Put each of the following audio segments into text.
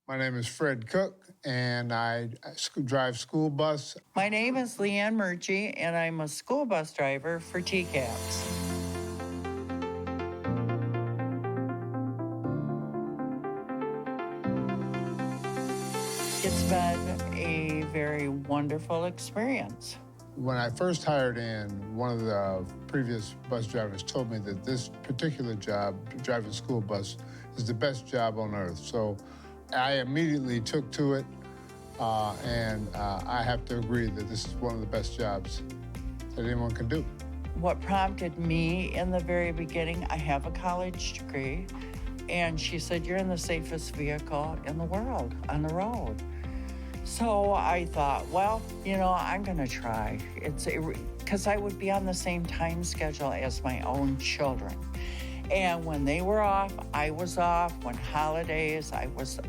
My name is Fred Cook, and I drive school bus. My name is Leanne Murchie, and I'm a school bus driver for TCAPS. It's been a very wonderful experience. When I first hired in, one of the previous bus drivers told me that this particular job, driving school bus, is the best job on earth. So I immediately took to it, and I have to agree that this is one of the best jobs that anyone can do. What prompted me in the very beginning, I have a college degree, and she said, "You're in the safest vehicle in the world on the road." So I thought, well, I'm gonna try. Because I would be on the same time schedule as my own children. And when they were off, I was off. When holidays, I was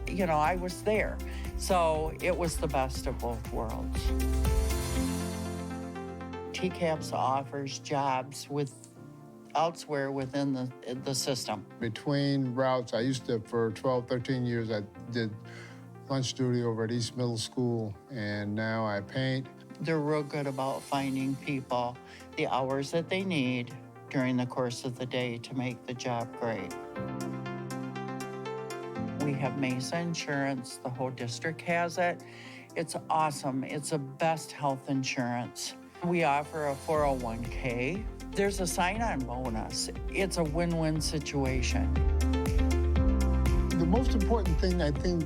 there. So it was the best of both worlds. TCAPS offers jobs elsewhere within the system. Between routes, I used to, for 12, 13 years, I did lunch duty over at East Middle School, and now I paint. They're real good about finding people the hours that they need during the course of the day to make the job great. We have Mesa Insurance. The whole district has it. It's awesome. It's the best health insurance. We offer a 401k. There's a sign-on bonus. It's a win-win situation. The most important thing, I think,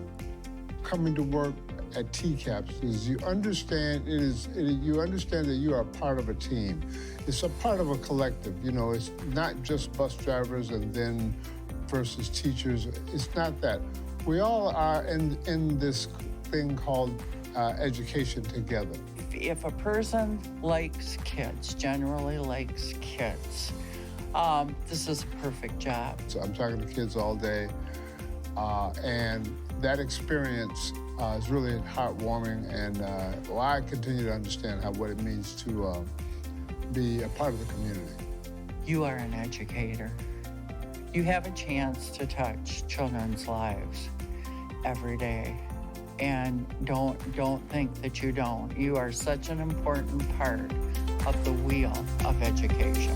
coming to work at TCAPS is you understand that you are part of a team. It's a part of a collective. It's not just bus drivers and then versus teachers. It's not that. We all are in this thing called education together. If a person likes kids, generally likes kids, this is a perfect job. So I'm talking to kids all day, and that experience is really heartwarming, and I continue to understand what it means to be a part of the community. You are an educator. You have a chance to touch children's lives every day. And don't think that you don't. You are such an important part of the wheel of education.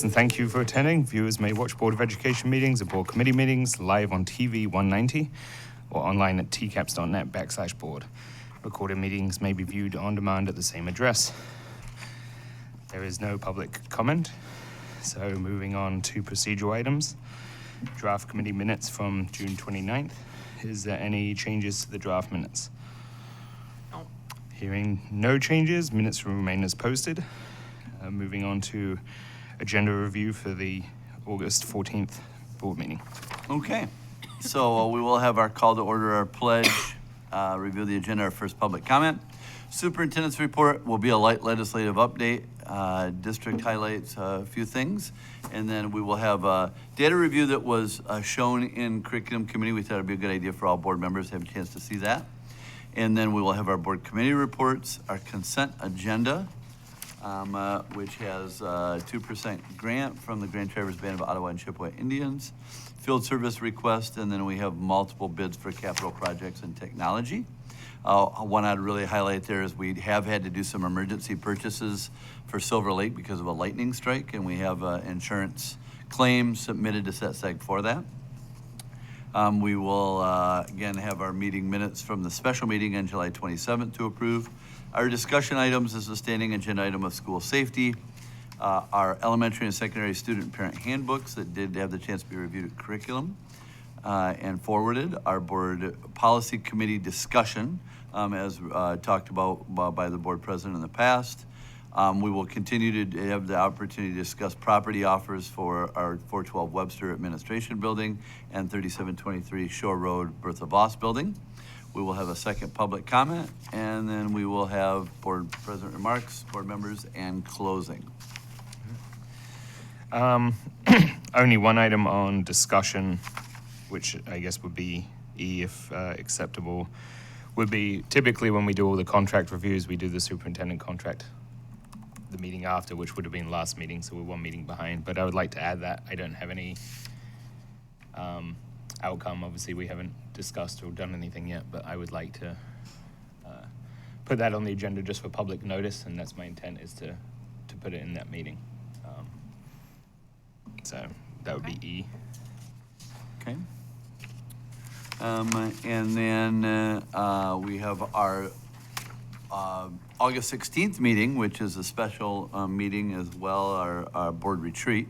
And thank you for attending. Viewers may watch Board of Education meetings and board committee meetings live on TV 190 or online at tcaps.net/board. Recorded meetings may be viewed on demand at the same address. There is no public comment, so moving on to procedural items. Draft committee minutes from June 29th. Is there any changes to the draft minutes? No. Hearing no changes, minutes will remain as posted. Moving on to agenda review for the August 14th board meeting. Okay, so we will have our call to order, our pledge, review the agenda, our first public comment. Superintendent's report will be a light legislative update. District highlights a few things. And then we will have a data review that was shown in curriculum committee. We thought it'd be a good idea for all board members to have a chance to see that. And then we will have our board committee reports, our consent agenda, which has a 2% grant from the Grand Traverse Band of Ottawa and Chippewa Indians, field service request, and then we have multiple bids for capital projects and technology. One I'd really highlight there is we have had to do some emergency purchases for Silver Lake because of a lightning strike, and we have insurance claims submitted to SETSAG for that. We will, again, have our meeting minutes from the special meeting on July 27th to approve. Our discussion items is a standing agenda item of school safety, our elementary and secondary student and parent handbooks that did have the chance to be reviewed at curriculum and forwarded, our board policy committee discussion, as talked about by the board president in the past. We will continue to have the opportunity to discuss property offers for our 412 Webster Administration Building and 3723 Shore Road Bertha Voss Building. We will have a second public comment, and then we will have board president remarks, board members, and closing. Only one item on discussion, which I guess would be E if acceptable, would be typically when we do all the contract reviews, we do the superintendent contract the meeting after, which would have been last meeting, so we're one meeting behind. But I would like to add that I don't have any outcome. Obviously, we haven't discussed or done anything yet, but I would like to put that on the agenda just for public notice, and that's my intent, is to put it in that meeting. So that would be E. Okay. And then we have our August 16th meeting, which is a special meeting as well, our board retreat.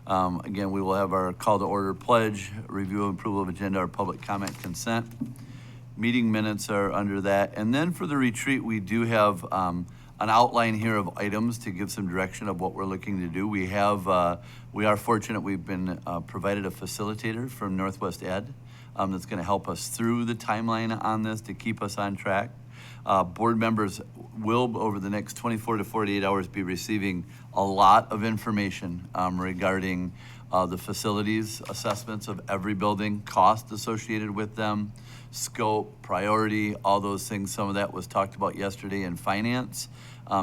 Again, we will have our call to order pledge, review and approval of agenda, our public comment consent. Meeting minutes are under that. And then for the retreat, we do have an outline here of items to give some direction of what we're looking to do. We are fortunate we've been provided a facilitator from Northwest Ed that's going to help us through the timeline on this to keep us on track. Board members will, over the next 24 to 48 hours, be receiving a lot of information regarding the facilities assessments of every building, cost associated with them, scope, priority, all those things. Some of that was talked about yesterday in finance.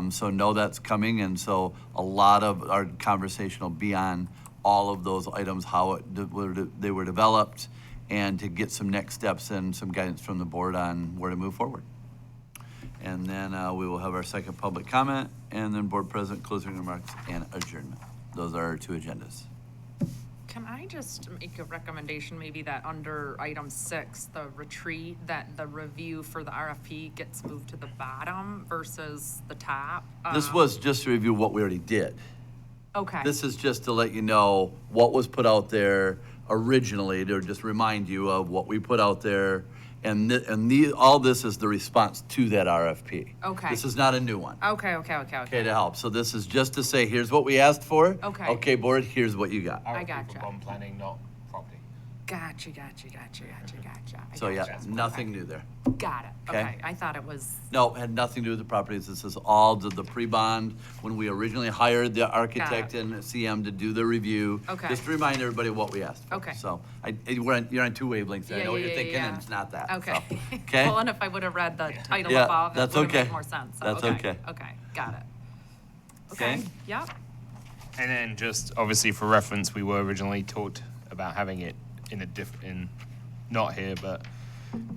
So know that's coming, and so a lot of our conversation will be on all of those items, how they were developed, and to get some next steps and some guidance from the board on where to move forward. And then we will have our second public comment, and then board president closing remarks and adjournment. Those are our two agendas. Can I just make a recommendation, maybe that under item 6, the retreat, that the review for the RFP gets moved to the bottom versus the top? This was just to review what we already did. Okay. This is just to let you know what was put out there originally, to just remind you of what we put out there. And all this is the response to that RFP. Okay. This is not a new one. Okay, Okay, to help. So this is just to say, here's what we asked for. Okay. Okay, board, here's what you got. I gotcha. Bond planning, not property. Gotcha. So yeah, nothing new there. Got it. Okay. Okay, I thought it was, No, it had nothing to do with the properties. This is all the pre-bond, when we originally hired the architect and CM to do the review. Okay. Just to remind everybody what we asked for. Okay. So you're on two wavelengths. I know what you're thinking, and it's not that. okay. So, okay? Well, and if I would have read the title Yeah, above, it that's would have okay. made more sense. So, That's okay. Okay, got it. Okay. Yep. And then just obviously for reference, we were originally talked about having it not here, but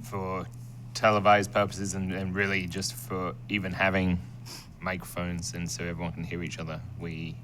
for televised purposes and really just for even having microphones and so everyone can hear each other, we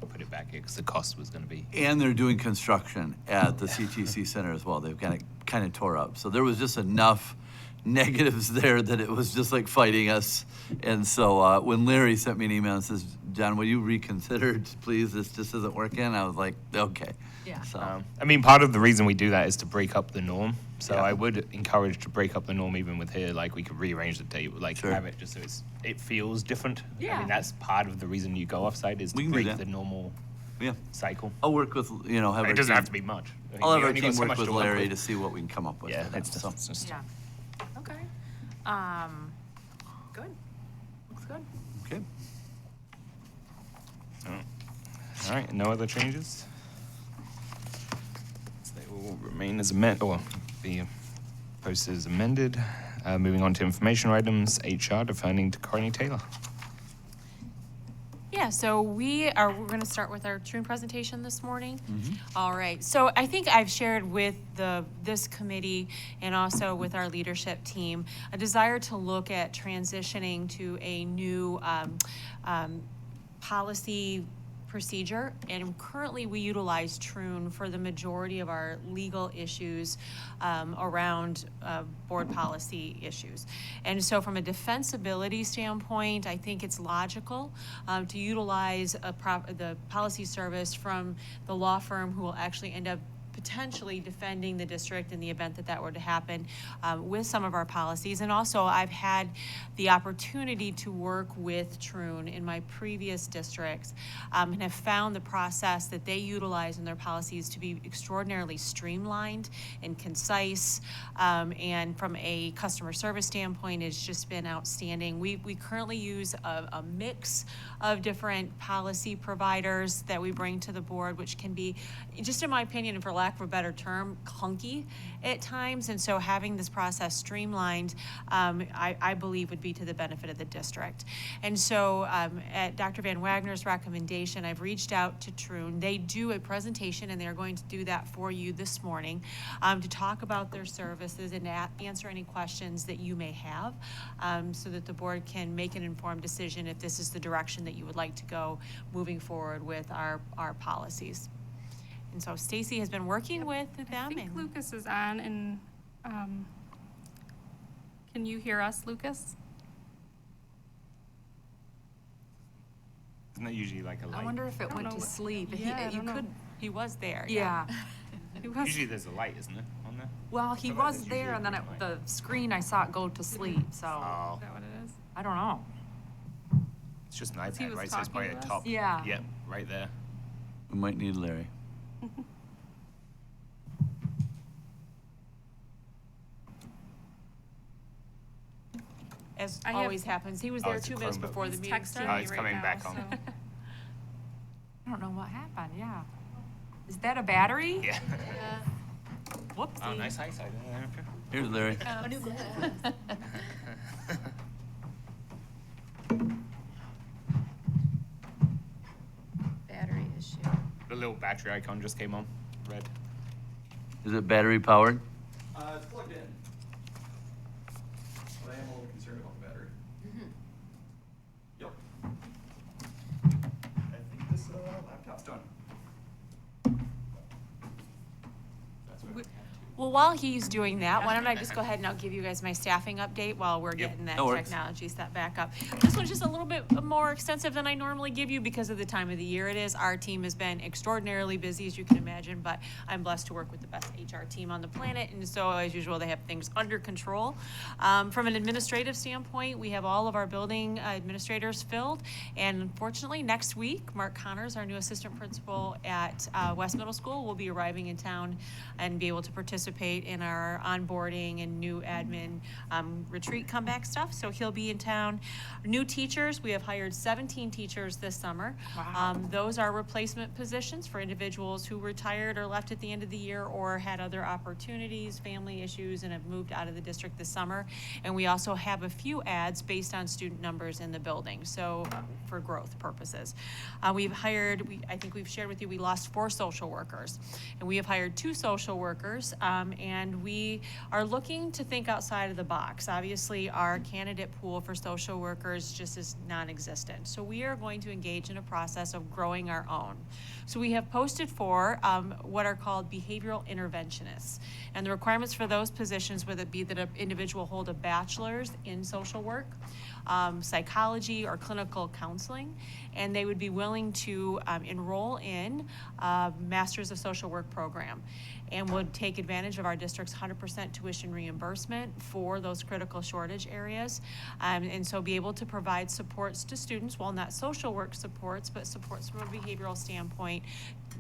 put it back here because the cost was going to be. And they're doing construction at the CTC Center as well. They've kind of tore up. So there was just enough negatives there that it was just like fighting us. And so when Larry sent me an email and says, John, will you reconsider, please? This just isn't working. I was like, okay. Yeah. So, I mean, part of the reason we do that is to break up the norm. So Yeah. I would encourage to break up the norm even with here. Like we could rearrange the table, like Sure. have it just so it feels different. I Yeah. mean, that's part of the reason you go offsite is We to can do break that. the normal yeah. cycle. I'll work with, have our It doesn't team. have to be much. I mean, I'll have we our only got team so work much with to work Larry with. to see what we can come up with. Yeah, for it's that. just Yeah. Okay. Good. Looks good. Okay. All right, no other changes? So they will remain as amended, or be posted as amended. Moving on to informational items, HR, deferring to Courtney Taylor. Yeah, so we're going to start with our Troon presentation this morning. All right, so I think I've shared with this committee and also with our leadership team a desire to look at transitioning to a new policy procedure, and currently we utilize Troon for the majority of our legal issues around board policy issues. And so from a defensibility standpoint, I think it's logical to utilize the policy service from the law firm who will actually end up potentially defending the district in the event that were to happen with some of our policies. And also, I've had the opportunity to work with Troon in my previous districts and have found the process that they utilize in their policies to be extraordinarily streamlined and concise. And from a customer service standpoint, it's just been outstanding. We currently use a mix of different policy providers that we bring to the board, which can be, just in my opinion, and for lack of a better term, clunky at times. And so having this process streamlined, I believe would be to the benefit of the district. And so at Dr. Van Wagner's recommendation, I've reached out to Troon. They do a presentation, and they're going to do that for you this morning to talk about their services and answer any questions that you may have so that the board can make an informed decision if this is the direction that you would like to go moving forward with our policies. And so Stacy has been working with them. I think Lucas is on, and can you hear us, Lucas? Isn't that usually like a light? I wonder if it don't went know to what- sleep. Yeah, I don't know. He was there. Yeah. He was- Usually there's a light, isn't there, on there? Well, he I thought was that's there, usually and then a at green the screen, I saw it go to sleep, so Oh, Is that what it is? I don't know. it's just an he iPad, was right? So it's probably talking at to top. us? Yeah. Yep, right there. We might need Larry. As I have- always happens. He was Oh, there it's a 2 minutes Chromebook. before the He's meeting texting started. Oh, me it's right coming now, back on. so- I don't know what happened, yeah. Is that a battery? Yeah. Whoopsie. Oh, nice eyesight. Here's Larry. Battery issue. The little battery icon just came on, red. Is it battery powered? It's plugged in. But I am a little concerned about the battery. Yep. I think this laptop's done. That's what Well, while he's doing that, why don't I just go ahead and I'll give you guys my staffing update while we're Yep, getting that that works. technology set back up. This one's just a little bit more extensive than I normally give you because of the time of the year it is. Our team has been extraordinarily busy, as you can imagine, but I'm blessed to work with the best HR team on the planet, and so as usual, they have things under control. From an administrative standpoint, we have all of our building administrators filled, and unfortunately, next week, Mark Connors, our new assistant principal at West Middle School, will be arriving in town and be able to participate in our onboarding and new admin retreat comeback stuff. So he'll be in town. New teachers, we have hired 17 teachers this summer. Wow. Those are replacement positions for individuals who retired or left at the end of the year or had other opportunities, family issues, and have moved out of the district this summer. And we also have a few ads based on student numbers in the building, so for growth purposes. We've hired, I think we've shared with you, we lost 4 social workers. And we have hired 2 social workers, and we are looking to think outside of the box. Obviously, our candidate pool for social workers just is non-existent. So we are going to engage in a process of growing our own. So we have posted for what are called behavioral interventionists. And the requirements for those positions would be that an individual hold a bachelor's in social work, psychology, or clinical counseling, and they would be willing to enroll in a Masters of Social Work program and would take advantage of our district's 100% tuition reimbursement for those critical shortage areas, and so be able to provide supports to students, well, not social work supports, but supports from a behavioral standpoint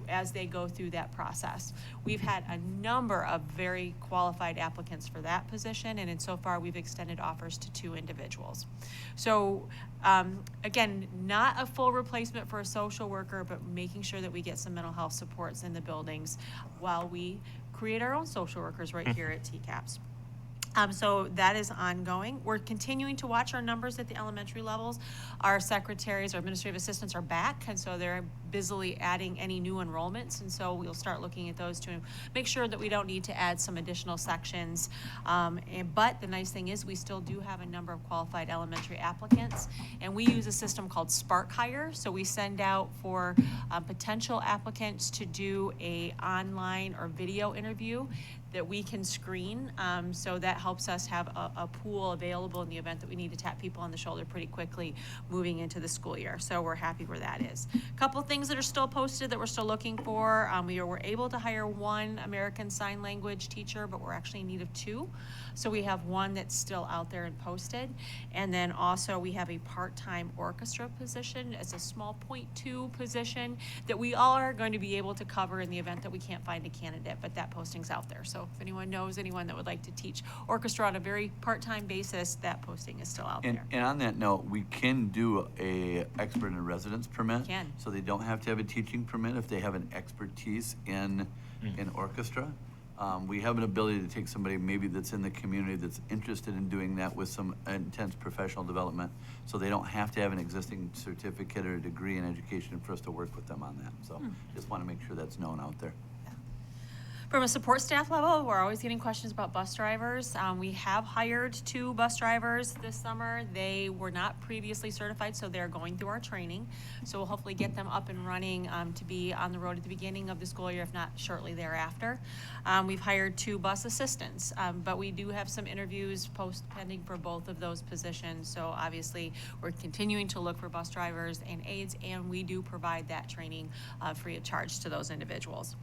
as they go through that process. We've had a number of very qualified applicants for that position, and so far we've extended offers to 2 individuals. So again, not a full replacement for a social worker, but making sure that we get some mental health supports in the buildings while we create our own social workers right here at TCAPS. So that is ongoing. We're continuing to watch our numbers at the elementary levels. Our secretaries, our administrative assistants are back, and so they're busily adding any new enrollments, and so we'll start looking at those to make sure that we don't need to add some additional sections. But the nice thing is we still do have a number of qualified elementary applicants, and we use a system called Spark Hire. So we send out for potential applicants to do a online or video interview that we can screen. So that helps us have a pool available in the event that we need to tap people on the shoulder pretty quickly moving into the school year. So we're happy where that is. A couple things that are still posted that we're still looking for. We were able to hire one American Sign Language teacher, but we're actually in need of 2. So we have one that's still out there and posted. And then also we have a part-time orchestra position. It's a small .2 position that we all are going to be able to cover in the event that we can't find a candidate, but that posting's out there. So if anyone knows anyone that would like to teach orchestra on a very part-time basis, that posting is still out there. And on that note, we can do a expert in residence permit. Can. So they don't have to have a teaching permit if they have an expertise in orchestra. We have an ability to take somebody maybe that's in the community that's interested in doing that with some intense professional development. So they don't have to have an existing certificate or degree in education for us to work with them on that. So just want to make sure that's known out there. From a support staff level, we're always getting questions about bus drivers. We have hired 2 bus drivers this summer. They were not previously certified, so they're going through our training. So we'll hopefully get them up and running to be on the road at the beginning of the school year, if not shortly thereafter. We've hired 2 bus assistants, but we do have some interviews pending for both of those positions. So obviously, we're continuing to look for bus drivers and aides, and we do provide that training free of charge to those individuals.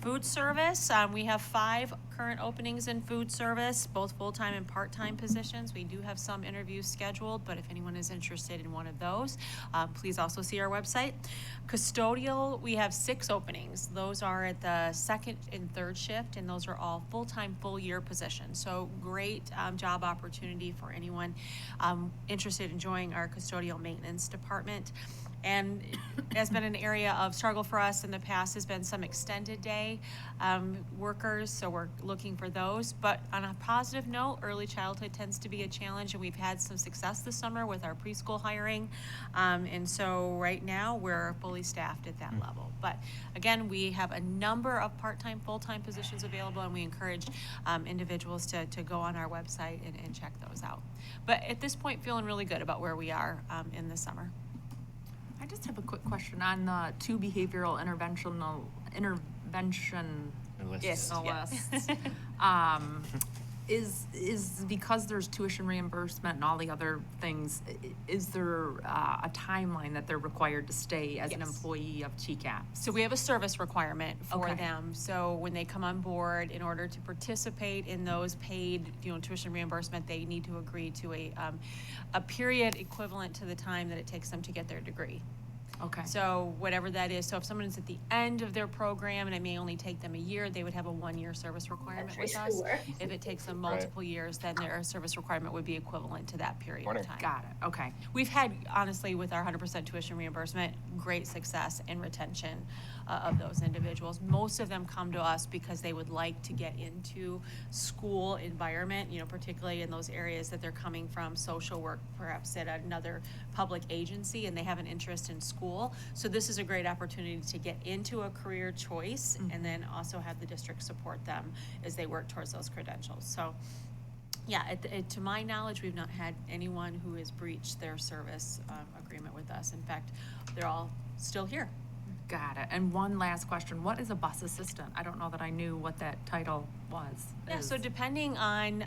Food service. We have 5 current openings in food service, both full-time and part-time positions. We do have some interviews scheduled, but if anyone is interested in one of those, please also see our website. Custodial, we have 6 openings. Those are at the 2nd and 3rd shift, and those are all full-time, full-year positions. So great job opportunity for anyone interested in joining our custodial maintenance department. And has been an area of struggle for us in the past has been some extended day workers, so we're looking for those. But on a positive note, early childhood tends to be a challenge, and we've had some success this summer with our preschool hiring. And so right now, we're fully staffed at that level. But again, we have a number of part-time, full-time positions available, and we encourage individuals to go on our website and check those out. But at this point, feeling really good about where we are in the summer. I just have a quick question on the 2 behavioral intervention Yes. lists. Is because there's tuition reimbursement and all the other things, is there a timeline that they're required to stay as an Yes. employee of TCAP? So we have a service requirement for Okay. them. So when they come on board, in order to participate in those paid, tuition reimbursement, they need to agree to a period equivalent to the time that it takes them to get their degree. Okay. So whatever that is, so if someone is at the end of their program and it may only take them a year, they would have a 1-year service requirement with us. If it takes them multiple years, then their service requirement would be equivalent to that period of time. Got it. Okay. We've had, honestly, with our 100% tuition reimbursement, great success in retention of those individuals. Most of them come to us because they would like to get into school environment, particularly in those areas that they're coming from, social work, perhaps at another public agency, and they have an interest in school. So this is a great opportunity to get into a career choice and then also have the district support them as they work towards those credentials. So yeah, to my knowledge, we've not had anyone who has breached their service agreement with us. In fact, they're all still here. Got it. And one last question. What is a bus assistant? I don't know that I knew what that title was. Yeah, so depending on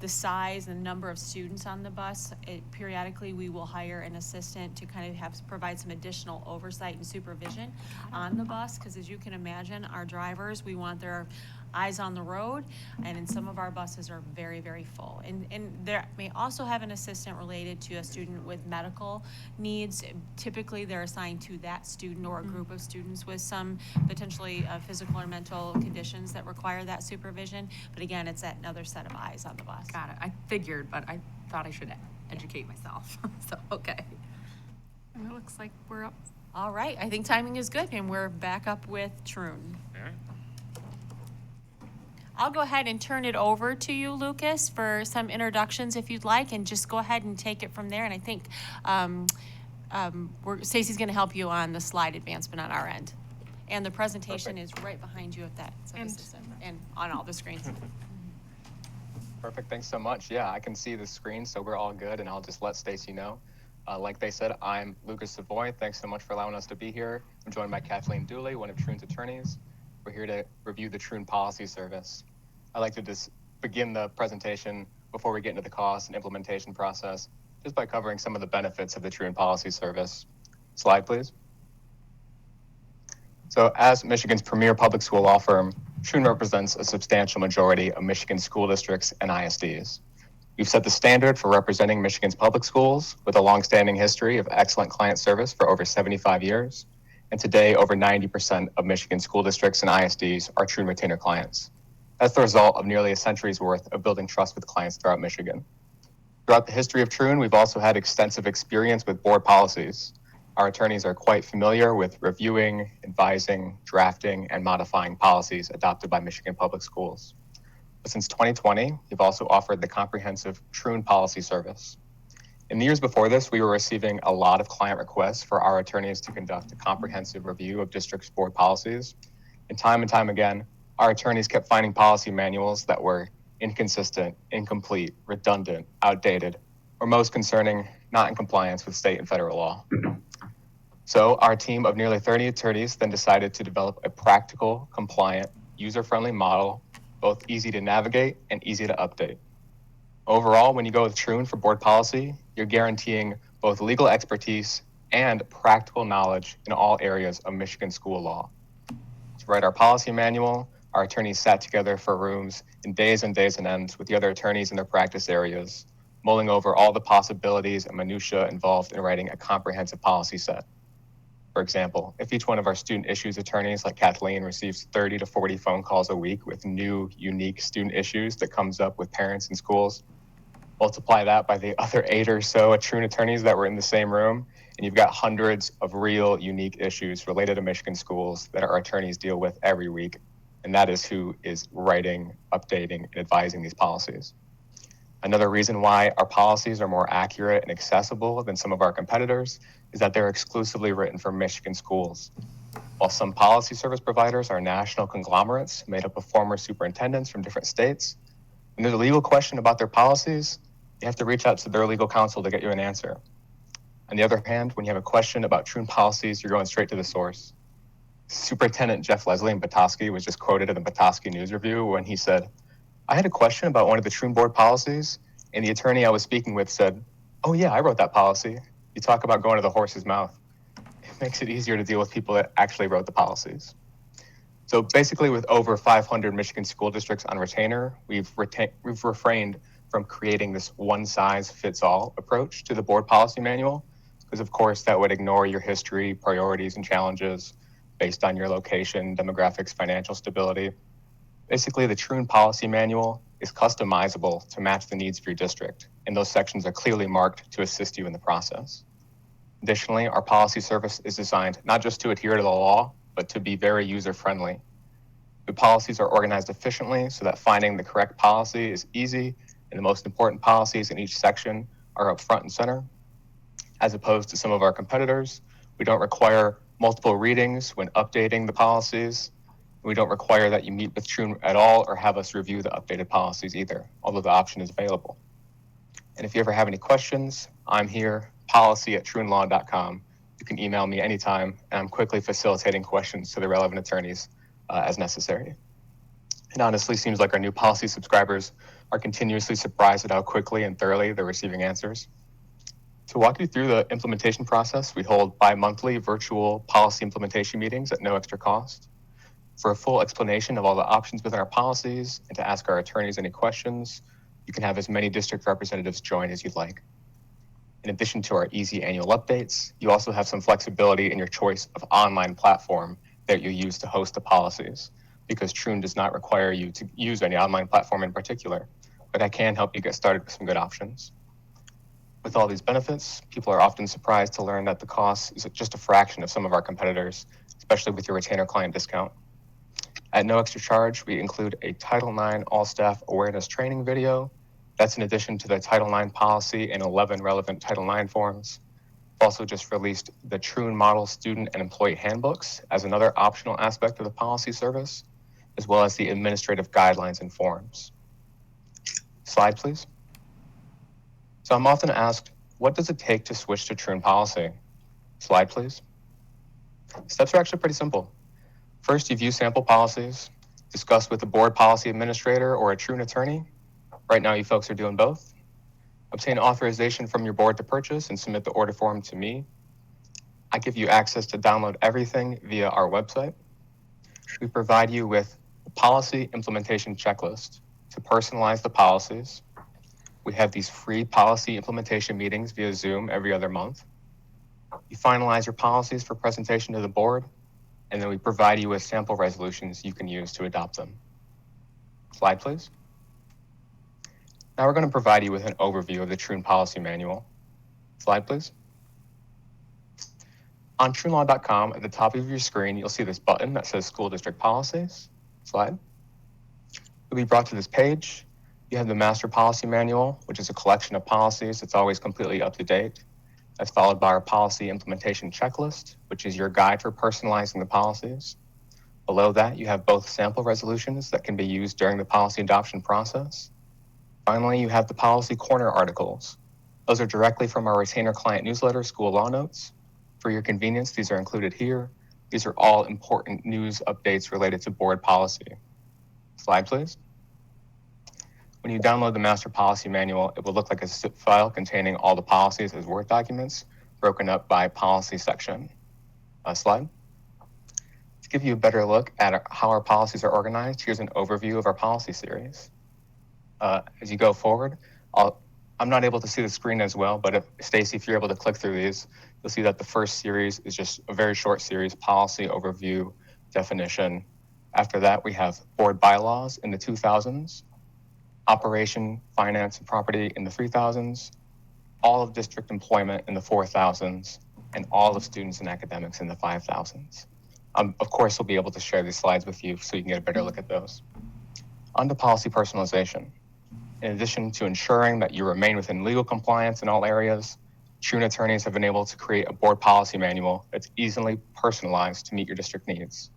the size and number of students on the bus, periodically we will hire an assistant to kind of provide some additional oversight and supervision on the bus, because as you can imagine, our drivers, we want their eyes on the road, and in some of our buses are very, very full. And there may also have an assistant related to a student with medical needs. Typically, they're assigned to that student or a group of students with some potentially physical or mental conditions that require that supervision. But again, it's another set of eyes on the bus. Got it. I figured, but I thought I should educate myself. So, okay. And it looks like we're up. All right, I think timing is good, and we're back up with Troon. I'll go ahead and turn it over to you, Lucas, for some introductions if you'd like, and just go ahead and take it from there. And I think Stacy's going to help you on the slide advancement on our end. And the presentation is right behind you, if that's and on all the screens. Perfect, thanks so much. Yeah, I can see the screen, so we're all good, and I'll just let Stacy know. Like they said, I'm Lucas Savoy. Thanks so much for allowing us to be here. I'm joined by Kathleen Dooley, one of Troon's attorneys. We're here to review the Troon Policy Service. I'd like to just begin the presentation before we get into the cost and implementation process, just by covering some of the benefits of the Troon Policy Service. Slide, please. So as Michigan's premier public school law firm, Troon represents a substantial majority of Michigan school districts and ISDs. We've set the standard for representing Michigan's public schools with a longstanding history of excellent client service for over 75 years. And today, over 90% of Michigan school districts and ISDs are Troon retainer clients. That's the result of nearly a century's worth of building trust with clients throughout Michigan. Throughout the history of Troon, we've also had extensive experience with board policies. Our attorneys are quite familiar with reviewing, advising, drafting, and modifying policies adopted by Michigan public schools. But since 2020, we've also offered the comprehensive Troon Policy Service. In the years before this, we were receiving a lot of client requests for our attorneys to conduct a comprehensive review of districts' board policies. And time again, our attorneys kept finding policy manuals that were inconsistent, incomplete, redundant, outdated, or most concerning, not in compliance with state and federal law. So our team of nearly 30 attorneys then decided to develop a practical, compliant, user-friendly model, both easy to navigate and easy to update. Overall, when you go with Troon for board policy, you're guaranteeing both legal expertise and practical knowledge in all areas of Michigan school law. To write our policy manual, our attorneys sat together for rooms in days and days and ends with the other attorneys in their practice areas, mulling over all the possibilities and minutiae involved in writing a comprehensive policy set. For example, if each one of our student issues attorneys like Kathleen receives 30 to 40 phone calls a week with new, unique student issues that comes up with parents and schools, multiply that by the other 8 or so Troon attorneys that were in the same room, and you've got hundreds of real, unique issues related to Michigan schools that our attorneys deal with every week. And that is who is writing, updating, and advising these policies. Another reason why our policies are more accurate and accessible than some of our competitors is that they're exclusively written for Michigan schools. While some policy service providers are national conglomerates made up of former superintendents from different states, when there's a legal question about their policies, you have to reach out to their legal counsel to get you an answer. On the other hand, when you have a question about Troon policies, you're going straight to the source. Superintendent Jeff Leslie in Petoskey was just quoted in the Petoskey News Review when he said, "I had a question about one of the Troon board policies, and the attorney I was speaking with said, 'Oh yeah, I wrote that policy.' You talk about going to the horse's mouth. It makes it easier to deal with people that actually wrote the policies." So basically, with over 500 Michigan school districts on retainer, we've refrained from creating this one-size-fits-all approach to the board policy manual, because of course that would ignore your history, priorities, and challenges based on your location, demographics, financial stability. Basically, the Troon Policy Manual is customizable to match the needs of your district, and those sections are clearly marked to assist you in the process. Additionally, our policy service is designed not just to adhere to the law, but to be very user-friendly. The policies are organized efficiently so that finding the correct policy is easy, and the most important policies in each section are up front and center. As opposed to some of our competitors, we don't require multiple readings when updating the policies. We don't require that you meet with Troon at all or have us review the updated policies either, although the option is available. And if you ever have any questions, I'm here, policy@troonlaw.com. You can email me anytime, and I'm quickly facilitating questions to the relevant attorneys as necessary. It honestly seems like our new policy subscribers are continuously surprised at how quickly and thoroughly they're receiving answers. To walk you through the implementation process, we hold bi-monthly virtual policy implementation meetings at no extra cost. For a full explanation of all the options within our policies and to ask our attorneys any questions, you can have as many district representatives join as you'd like. In addition to our easy annual updates, you also have some flexibility in your choice of online platform that you use to host the policies, because Troon does not require you to use any online platform in particular, but I can help you get started with some good options. With all these benefits, people are often surprised to learn that the cost is just a fraction of some of our competitors, especially with your retainer client discount. At no extra charge, we include a Title IX all-staff awareness training video. That's in addition to the Title IX policy and 11 relevant Title IX forms. We've also just released the Troon Model Student and Employee Handbooks as another optional aspect of the policy service, as well as the administrative guidelines and forms. Slide, please. So I'm often asked, what does it take to switch to Troon policy? Slide, please. Steps are actually pretty simple. First, you view sample policies, discuss with the board policy administrator or a Troon attorney. Right now, you folks are doing both. Obtain authorization from your board to purchase and submit the order form to me. I give you access to download everything via our website. We provide you with a policy implementation checklist to personalize the policies. We have these free policy implementation meetings via Zoom every other month. You finalize your policies for presentation to the board, and then we provide you with sample resolutions you can use to adopt them. Slide, please. Now we're going to provide you with an overview of the Troon Policy Manual. Slide, please. On troonlaw.com, at the top of your screen, you'll see this button that says School District Policies. Slide. You'll be brought to this page. You have the Master Policy Manual, which is a collection of policies that's always completely up to date. That's followed by our Policy Implementation Checklist, which is your guide for personalizing the policies. Below that, you have both sample resolutions that can be used during the policy adoption process. Finally, you have the Policy Corner articles. Those are directly from our retainer client newsletter, School Law Notes. For your convenience, these are included here. These are all important news updates related to board policy. Slide, please. When you download the Master Policy Manual, it will look like a zip file containing all the policies as Word documents, broken up by policy section. Slide. To give you a better look at how our policies are organized, here's an overview of our policy series. As you go forward, I'm not able to see the screen as well, but Stacy, if you're able to click through these, you'll see that the first series is just a very short series, policy overview, definition. After that, we have board bylaws in the 2000s, operation, finance, and property in the 3000s, all of district employment in the 4000s, and all of students and academics in the 5000s. Of course, we'll be able to share these slides with you so you can get a better look at those. On to policy personalization. In addition to ensuring that you remain within legal compliance in all areas, Troon attorneys have been able to create a board policy manual that's easily personalized to meet your district needs.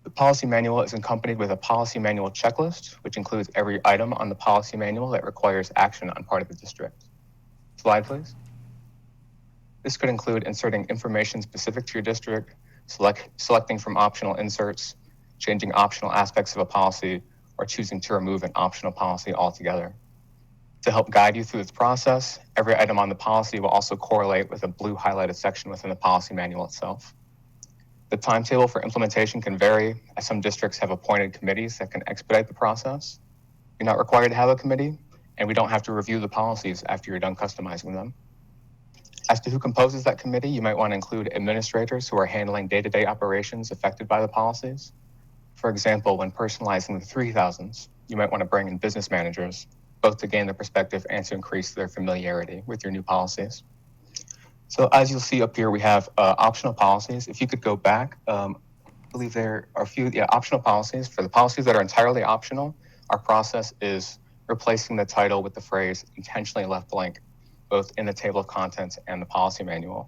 The policy manual is accompanied with a policy manual checklist, which includes every item on the policy manual that requires action on part of the district. Slide, please. This could include inserting information specific to your district, selecting from optional inserts, changing optional aspects of a policy, or choosing to remove an optional policy altogether. To help guide you through this process, every item on the policy will also correlate with a blue highlighted section within the policy manual itself. The timetable for implementation can vary, as some districts have appointed committees that can expedite the process. You're not required to have a committee, and we don't have to review the policies after you're done customizing them. As to who composes that committee, you might want to include administrators who are handling day-to-day operations affected by the policies. For example, when personalizing the 3000s, you might want to bring in business managers, both to gain their perspective and to increase their familiarity with your new policies. So as you'll see up here, we have optional policies. If you could go back, I believe there are a few optional policies. For the policies that are entirely optional, our process is replacing the title with the phrase intentionally left blank, both in the table of contents and the policy manual.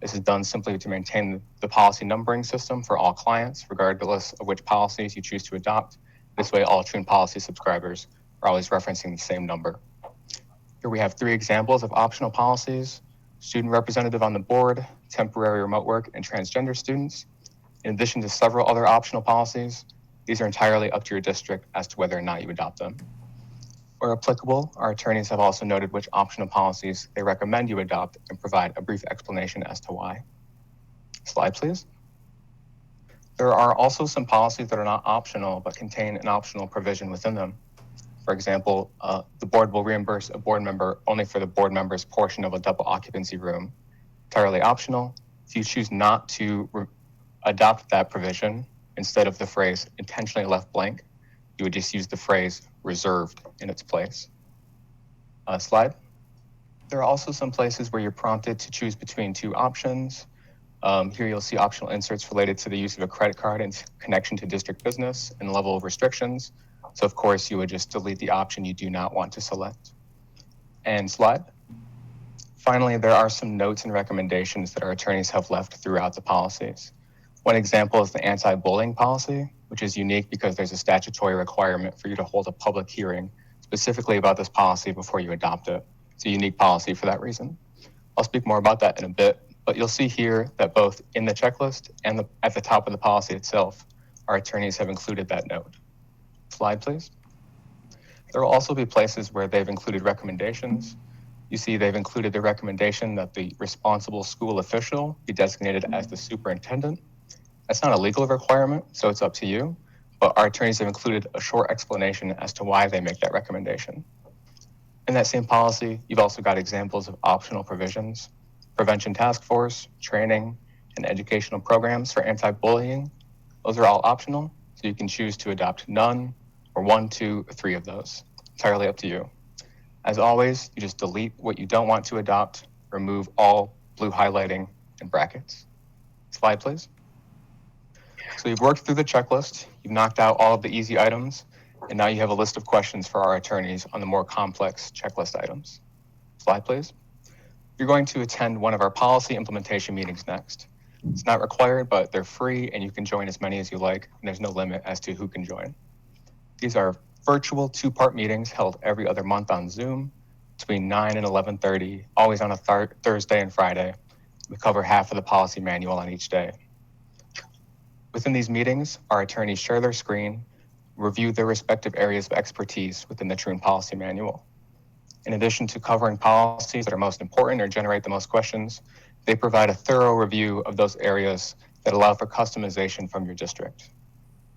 This is done simply to maintain the policy numbering system for all clients, regardless of which policies you choose to adopt. This way, all Troon policy subscribers are always referencing the same number. Here we have 3 examples of optional policies: student representative on the board, temporary remote work, and transgender students. In addition to several other optional policies, these are entirely up to your district as to whether or not you adopt them. Where applicable, our attorneys have also noted which optional policies they recommend you adopt and provide a brief explanation as to why. Slide, please. There are also some policies that are not optional but contain an optional provision within them. For example, the board will reimburse a board member only for the board member's portion of a double occupancy room. Entirely optional. If you choose not to adopt that provision, instead of the phrase intentionally left blank, you would just use the phrase reserved in its place. Slide. There are also some places where you're prompted to choose between 2 options. Here you'll see optional inserts related to the use of a credit card in connection to district business and the level of restrictions. So of course you would just delete the option you do not want to select. And slide. Finally, there are some notes and recommendations that our attorneys have left throughout the policies. One example is the anti-bullying policy, which is unique because there's a statutory requirement for you to hold a public hearing specifically about this policy before you adopt it. It's a unique policy for that reason. I'll speak more about that in a bit, but you'll see here that both in the checklist and at the top of the policy itself, our attorneys have included that note. Slide, please. There will also be places where they've included recommendations. You see they've included the recommendation that the responsible school official be designated as the superintendent. That's not a legal requirement, so it's up to you, but our attorneys have included a short explanation as to why they make that recommendation. In that same policy, you've also got examples of optional provisions, prevention task force, training, and educational programs for anti-bullying. Those are all optional, so you can choose to adopt none, or 1, 2, or 3 of those. Entirely up to you. As always, you just delete what you don't want to adopt, remove all blue highlighting and brackets. Slide, please. So you've worked through the checklist, you've knocked out all of the easy items, and now you have a list of questions for our attorneys on the more complex checklist items. Slide, please. You're going to attend one of our policy implementation meetings next. It's not required, but they're free and you can join as many as you like, and there's no limit as to who can join. These are virtual 2-part meetings held every other month on Zoom between 9 and 11:30, always on a Thursday and Friday. We cover half of the policy manual on each day. Within these meetings, our attorneys share their screen, review their respective areas of expertise within the Troon Policy Manual. In addition to covering policies that are most important or generate the most questions, they provide a thorough review of those areas that allow for customization from your district.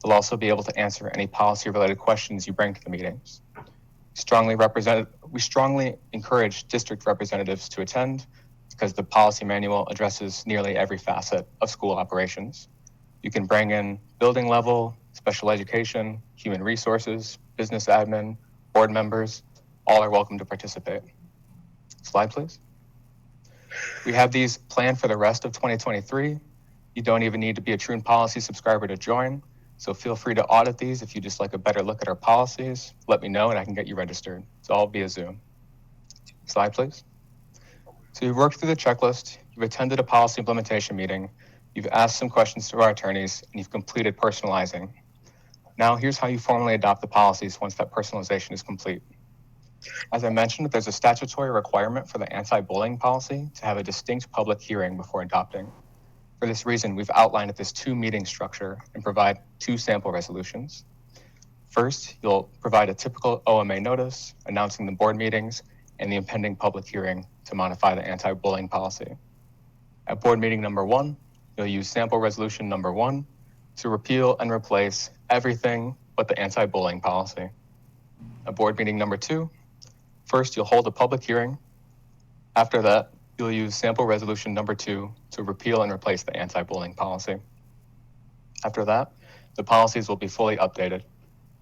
They'll also be able to answer any policy-related questions you bring to the meetings. We strongly encourage district representatives to attend because the policy manual addresses nearly every facet of school operations. You can bring in building level, special education, human resources, business admin, board members, all are welcome to participate. Slide, please. We have these planned for the rest of 2023. You don't even need to be a Troon Policy subscriber to join, so feel free to audit these if you just like a better look at our policies. Let me know and I can get you registered. It's all via Zoom. Slide, please. So you've worked through the checklist, you've attended a policy implementation meeting, you've asked some questions to our attorneys, and you've completed personalizing. Now here's how you formally adopt the policies once that personalization is complete. As I mentioned, there's a statutory requirement for the anti-bullying policy to have a distinct public hearing before adopting. For this reason, we've outlined this 2-meeting structure and provide 2 sample resolutions. First, you'll provide a typical OMA notice announcing the board meetings and the impending public hearing to modify the anti-bullying policy. At board meeting number 1, you'll use sample resolution number 1 to repeal and replace everything but the anti-bullying policy. At board meeting number 2, first you'll hold a public hearing. After that, you'll use sample resolution number 2 to repeal and replace the anti-bullying policy. After that, the policies will be fully updated.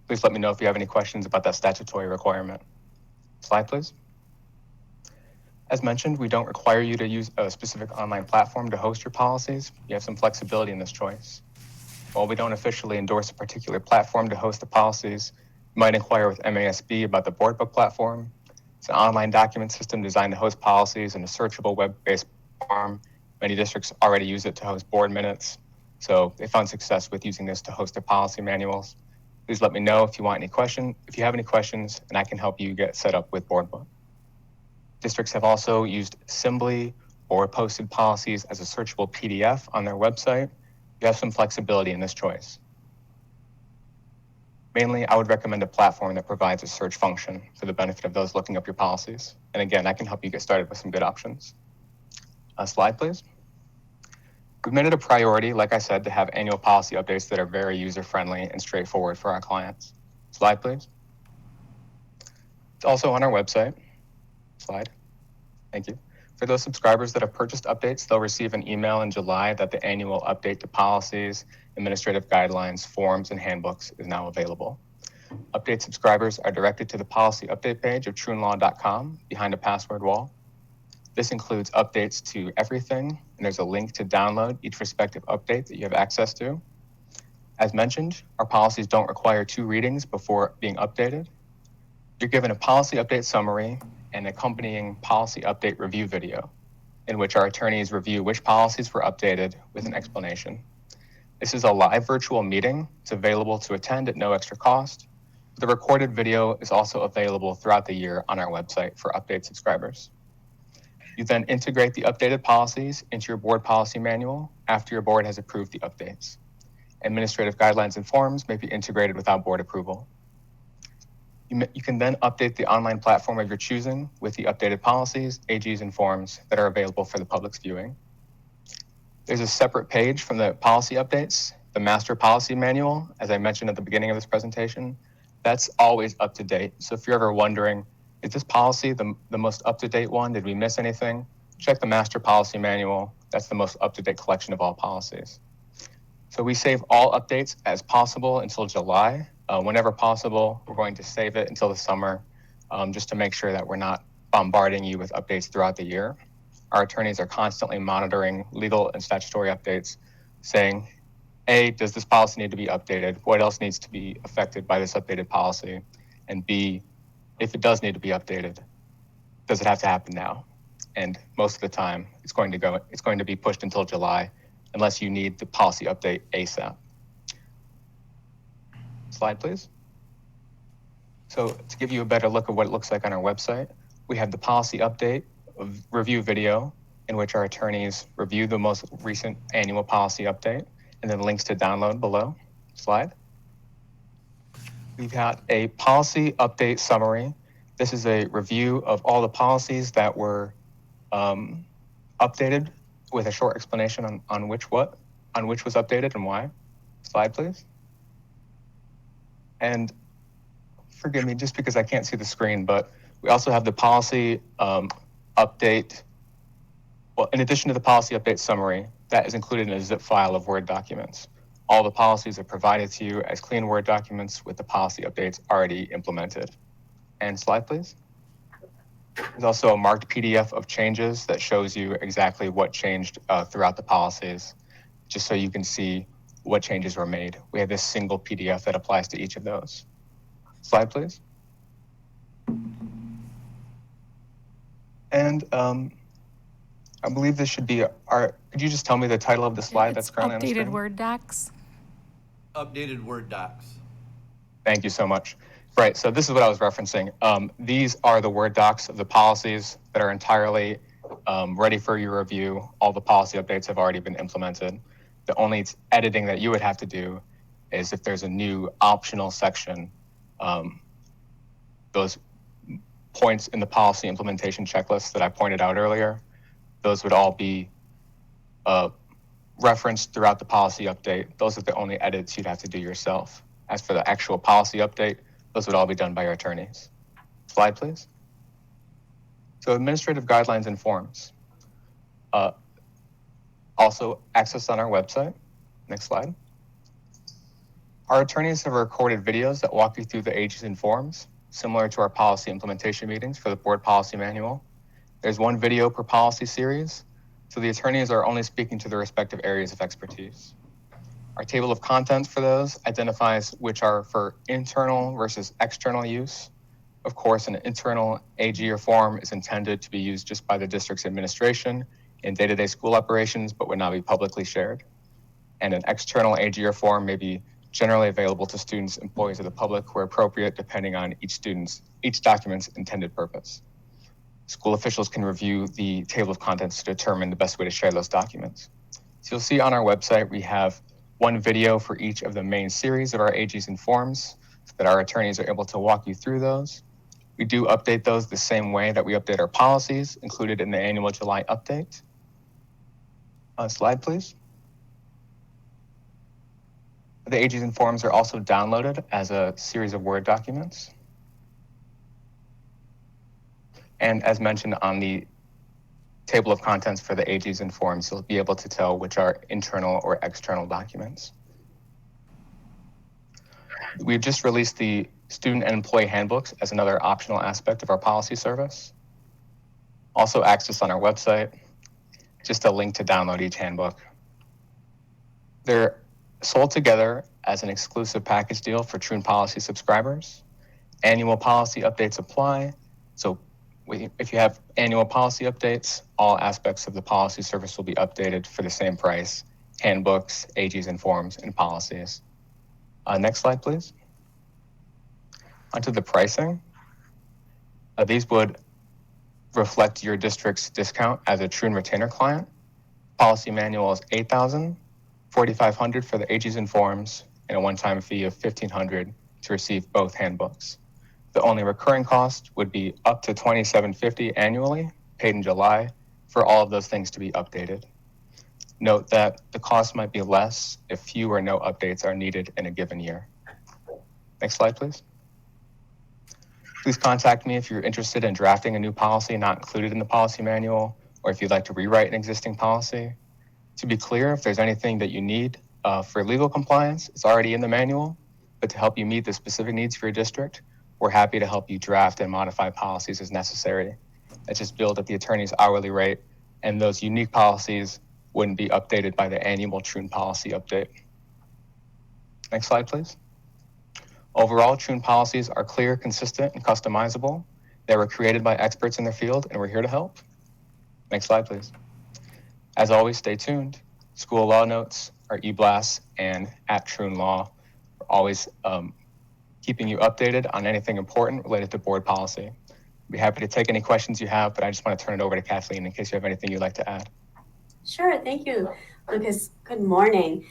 Please let me know if you have any questions about that statutory requirement. Slide, please. As mentioned, we don't require you to use a specific online platform to host your policies. You have some flexibility in this choice. While we don't officially endorse a particular platform to host the policies, you might inquire with MASB about the BoardBook platform. It's an online document system designed to host policies in a searchable web-based form. Many districts already use it to host board minutes, so they found success with using this to host their policy manuals. Please let me know if you have any questions, and I can help you get set up with BoardBook. Districts have also used Assembly or posted policies as a searchable PDF on their website. You have some flexibility in this choice. Mainly, I would recommend a platform that provides a search function for the benefit of those looking up your policies. And again, I can help you get started with some good options. Slide, please. We've made it a priority, like I said, to have annual policy updates that are very user-friendly and straightforward for our clients. Slide, please. It's also on our website. Slide. Thank you. For those subscribers that have purchased updates, they'll receive an email in July that the annual update to policies, administrative guidelines, forms, and handbooks is now available. Update subscribers are directed to the policy update page of troonlaw.com behind a password wall. This includes updates to everything, and there's a link to download each respective update that you have access to. As mentioned, our policies don't require 2 readings before being updated. You're given a policy update summary and accompanying policy update review video, in which our attorneys review which policies were updated with an explanation. This is a live virtual meeting. It's available to attend at no extra cost. The recorded video is also available throughout the year on our website for update subscribers. You then integrate the updated policies into your board policy manual after your board has approved the updates. Administrative guidelines and forms may be integrated without board approval. You can then update the online platform of your choosing with the updated policies, AGs, and forms that are available for the public's viewing. There's a separate page from the policy updates, the master policy manual, as I mentioned at the beginning of this presentation. That's always up to date. So if you're ever wondering, is this policy the most up-to-date one? Did we miss anything? Check the master policy manual. That's the most up-to-date collection of all policies. So we save all updates as possible until July. Whenever possible, we're going to save it until the summer, just to make sure that we're not bombarding you with updates throughout the year. Our attorneys are constantly monitoring legal and statutory updates, saying, A, does this policy need to be updated? What else needs to be affected by this updated policy? And B, if it does need to be updated, does it have to happen now? And most of the time, it's going to be pushed until July, unless you need the policy update ASAP. Slide, please. So to give you a better look at what it looks like on our website, we have the policy update review video in which our attorneys review the most recent annual policy update, and then links to download below. Slide. We've got a policy update summary. This is a review of all the policies that were updated with a short explanation on which was updated and why. Slide, please. And forgive me, just because I can't see the screen, but we also have the policy update. Well, in addition to the policy update summary, that is included in a zip file of Word documents. All the policies are provided to you as clean Word documents with the policy updates already implemented. And slide, please. There's also a marked PDF of changes that shows you exactly what changed throughout the policies, just so you can see what changes were made. We have this single PDF that applies to each of those. Slide, please. And I believe this should be could you just tell me the title of the slide that's currently on the screen? Updated Word docs. Updated Word docs. Thank you so much. Right, so this is what I was referencing. These are the Word docs of the policies that are entirely ready for your review. All the policy updates have already been implemented. The only editing that you would have to do is if there's a new optional section, those points in the policy implementation checklist that I pointed out earlier, those would all be referenced throughout the policy update. Those are the only edits you'd have to do yourself. As for the actual policy update, those would all be done by your attorneys. Slide, please. So administrative guidelines and forms. Also accessed on our website. Next slide. Our attorneys have recorded videos that walk you through the AGs and forms, similar to our policy implementation meetings for the board policy manual. There's one video per policy series, so the attorneys are only speaking to their respective areas of expertise. Our table of contents for those identifies which are for internal versus external use. Of course, an internal AG or form is intended to be used just by the district's administration in day-to-day school operations, but would not be publicly shared. And an external AG or form may be generally available to students, employees of the public where appropriate, depending on each document's intended purpose. School officials can review the table of contents to determine the best way to share those documents. So you'll see on our website, we have one video for each of the main series of our AGs and forms so that our attorneys are able to walk you through those. We do update those the same way that we update our policies included in the annual July update. Slide, please. The AGs and forms are also downloaded as a series of Word documents. And as mentioned on the table of contents for the AGs and forms, you'll be able to tell which are internal or external documents. We've just released the student and employee handbooks as another optional aspect of our policy service. Also access on our website, just a link to download each handbook. They're sold together as an exclusive package deal for Troon Policy subscribers. Annual policy updates apply. So if you have annual policy updates, all aspects of the policy service will be updated for the same price: handbooks, AGs and forms, and policies. Next slide, please. Onto the pricing. These would reflect your district's discount as a Troon retainer client. Policy manual is $8,000, $4,500 for the AGs and forms, and a one-time fee of $1,500 to receive both handbooks. The only recurring cost would be up to $2,750 annually, paid in July, for all of those things to be updated. Note that the cost might be less if few or no updates are needed in a given year. Next slide, please. Please contact me if you're interested in drafting a new policy not included in the policy manual, or if you'd like to rewrite an existing policy. To be clear, if there's anything that you need for legal compliance, it's already in the manual, but to help you meet the specific needs for your district, we're happy to help you draft and modify policies as necessary. That's just billed at the attorney's hourly rate, and those unique policies wouldn't be updated by the annual Troon policy update. Next slide, please. Overall, Troon policies are clear, consistent, and customizable. They were created by experts in their field, and we're here to help. Next slide, please. As always, stay tuned. School law notes, our e-blasts, and at Troon Law. We're always keeping you updated on anything important related to board policy. I'd be happy to take any questions you have, but I just want to turn it over to Kathleen in case you have anything you'd like to add. Sure, thank you, Lucas. Good morning.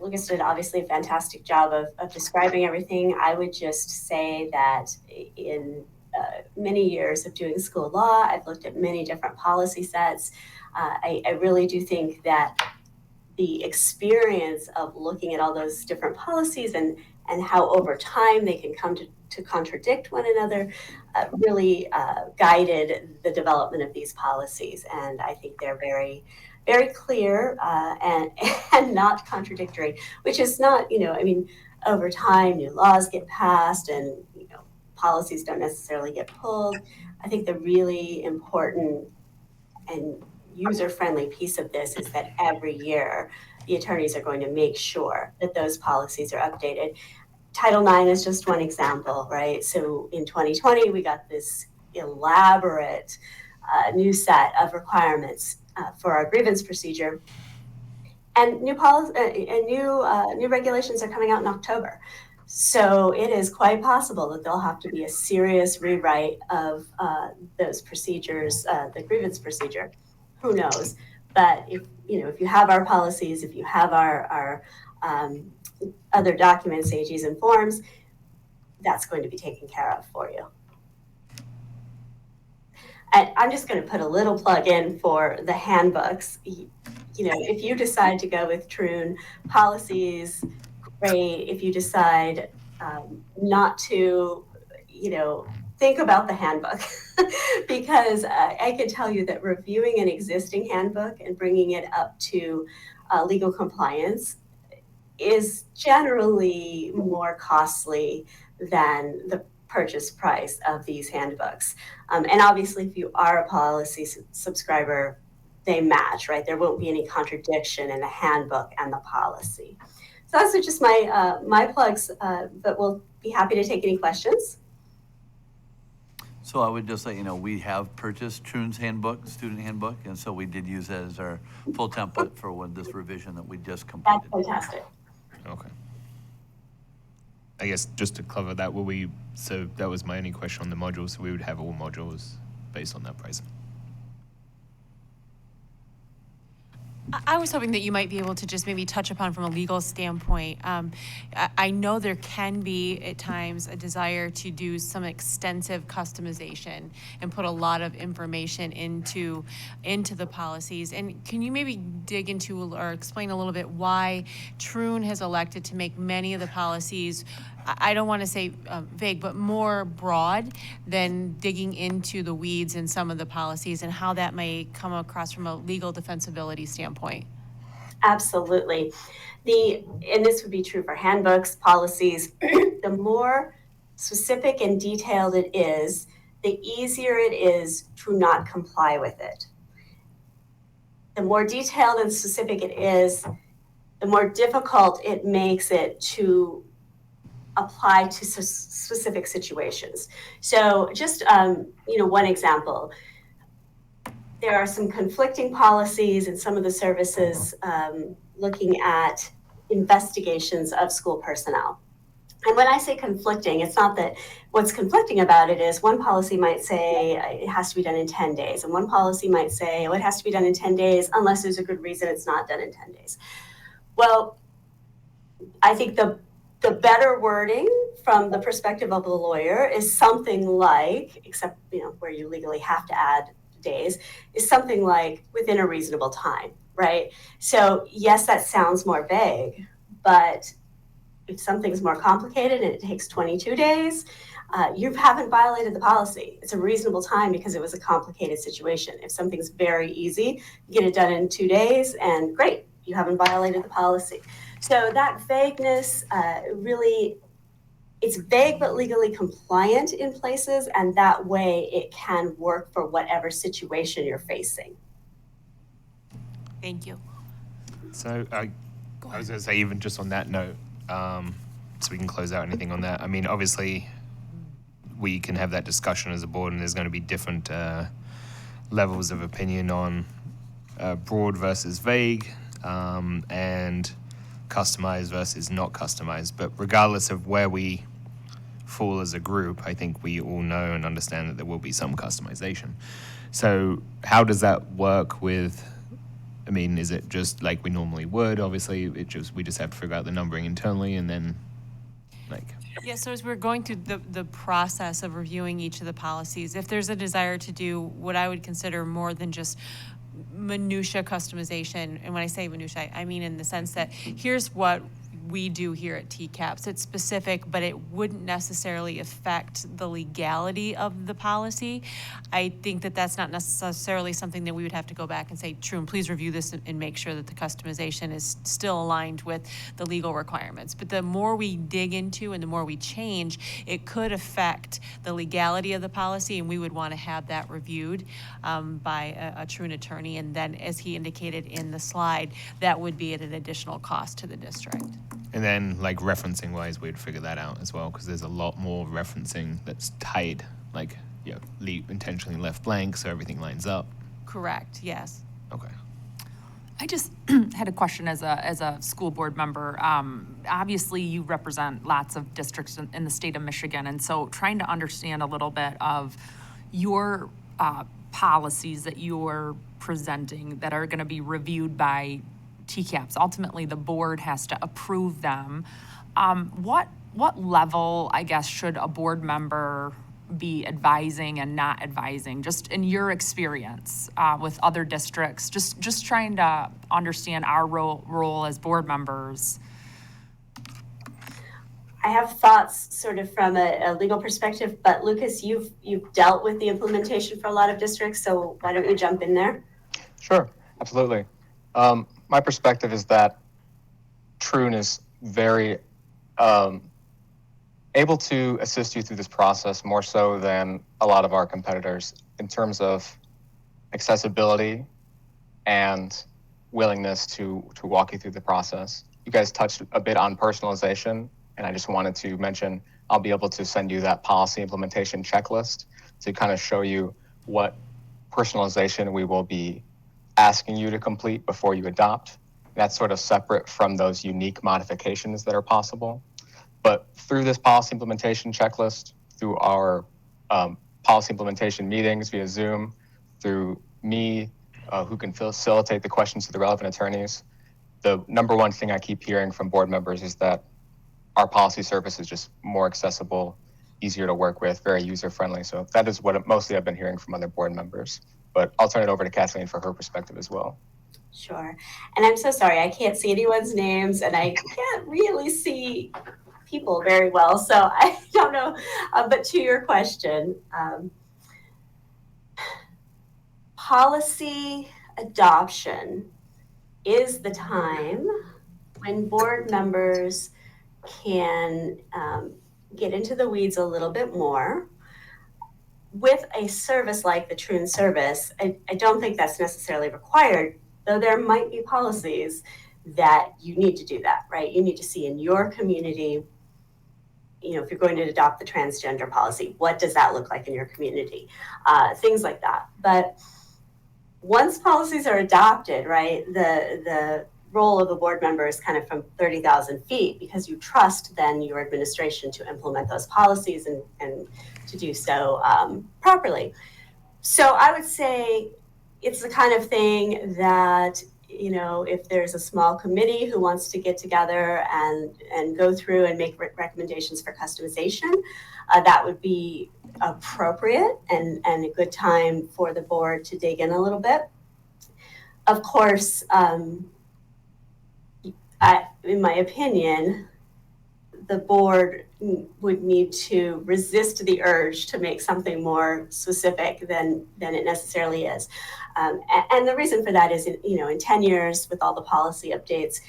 Lucas did obviously a fantastic job of describing everything. I would just say that in many years of doing school law, I've looked at many different policy sets. I really do think that the experience of looking at all those different policies and how over time they can come to contradict one another really guided the development of these policies. And I think they're very, very clear and not contradictory, which is not, over time new laws get passed and, policies don't necessarily get pulled. I think the really important and user-friendly piece of this is that every year the attorneys are going to make sure that those policies are updated. Title IX is just one example, right? So in 2020, we got this elaborate new set of requirements for our grievance procedure, and new regulations are coming out in October. So it is quite possible that there'll have to be a serious rewrite of those procedures, the grievance procedure. Who knows? But if you have our policies, if you have our other documents, AGs and forms, that's going to be taken care of for you. And I'm just going to put a little plug in for the handbooks. If you decide to go with Troon policies, great. If you decide not to, think about the handbook because I can tell you that reviewing an existing handbook and bringing it up to legal compliance is generally more costly than the purchase price of these handbooks. And obviously, if you are a policy subscriber, they match, right? There won't be any contradiction in the handbook and the policy. So those are just my plugs, but we'll be happy to take any questions. So I would just let you know, we have purchased Troon's handbook, student handbook, and so we did use that as our full template for this revision that we just completed. That's fantastic. Okay. I guess just to cover that, so that was my only question on the modules, so we would have all modules based on that pricing. I was hoping that you might be able to just maybe touch upon from a legal standpoint. I know there can be at times a desire to do some extensive customization and put a lot of information into the policies. And can you maybe dig into or explain a little bit why Troon has elected to make many of the policies, I don't want to say vague, but more broad than digging into the weeds in some of the policies and how that may come across from a legal defensibility standpoint? Absolutely. And this would be true for handbooks, policies. The more specific and detailed it is, the easier it is to not comply with it. The more detailed and specific it is, the more difficult it makes it to apply to specific situations. So just, one example, there are some conflicting policies in some of the services looking at investigations of school personnel. And when I say conflicting, it's not that what's conflicting about it is one policy might say it has to be done in 10 days, and one policy might say, oh, it has to be done in 10 days unless there's a good reason it's not done in 10 days. Well, I think the better wording from the perspective of a lawyer is something like, except where you legally have to add days, is something like within a reasonable time, right? So yes, that sounds more vague, but if something's more complicated and it takes 22 days, you haven't violated the policy. It's a reasonable time because it was a complicated situation. If something's very easy, you get it done in 2 days and great, you haven't violated the policy. So that vagueness really, it's vague but legally compliant in places, and that way it can work for whatever situation you're facing. Thank you. So I was going to say, even just on that note, so we can close out anything on that. I mean, obviously, we can have that discussion as a board, and there's going to be different levels of opinion on broad versus vague, and customized versus not customized. But regardless of where we fall as a group, I think we all know and understand that there will be some customization. So how does that work with, I mean, is it just like we normally would? Obviously, we just have to figure out the numbering internally, and then Yeah, so as we're going through the process of reviewing each of the policies, if there's a desire to do what I would consider more than just minutia customization, and when I say minutia, I mean in the sense that here's what we do here at TCAPS. It's specific, but it wouldn't necessarily affect the legality of the policy. I think that that's not necessarily something that we would have to go back and say, Troon, please review this and make sure that the customization is still aligned with the legal requirements. But the more we dig into and the more we change, it could affect the legality of the policy, and we would want to have that reviewed by a Troon attorney. And then, as he indicated in the slide, that would be at an additional cost to the district. And then, like, referencing wise, we'd figure that out as well, because there's a lot more referencing that's tied, like, intentionally left blank so everything lines up. Correct, yes. Okay. I just had a question as a school board member. Obviously, you represent lots of districts in the state of Michigan, and so trying to understand a little bit of your policies that you're presenting that are going to be reviewed by TCAPS. Ultimately, the board has to approve them. What level, I guess, should a board member be advising and not advising, just in your experience with other districts? Just trying to understand our role as board members. I have thoughts sort of from a legal perspective, but Lucas, you've dealt with the implementation for a lot of districts, so why don't you jump in there? Sure, absolutely. My perspective is that Troon is very able to assist you through this process more so than a lot of our competitors in terms of accessibility and willingness to walk you through the process. You guys touched a bit on personalization, and I just wanted to mention I'll be able to send you that policy implementation checklist to kind of show you what personalization we will be asking you to complete before you adopt. That's sort of separate from those unique modifications that are possible. But through this policy implementation checklist, through our policy implementation meetings via Zoom, through me, who can facilitate the questions to the relevant attorneys, the number one thing I keep hearing from board members is that our policy service is just more accessible, easier to work with, very user-friendly. So that is what mostly I've been hearing from other board members. But I'll turn it over to Kathleen for her perspective as well. Sure. And I'm so sorry, I can't see anyone's names and I can't really see people very well. So I don't know, but to your question, policy adoption is the time when board members can get into the weeds a little bit more. with a service like the Troon service, I don't think that's necessarily required, though there might be policies that you need to do that, right? You need to see in your community, you know, if you're going to adopt the transgender policy, what does that look like in your community? Things like that. But once policies are adopted, right, the role of the board member is kind of from 30,000 feet, because you trust then your administration to implement those policies and to do so properly. So I would say it's the kind of thing that, you know, if there's a small committee who wants to get together and go through and make recommendations for customization, that would be appropriate and a good time for the board to dig in a little bit. Of course, in my opinion, the board would need to resist the urge to make something more specific than it necessarily is. And the reason for that is, you know, in 10 years with all the policy updates,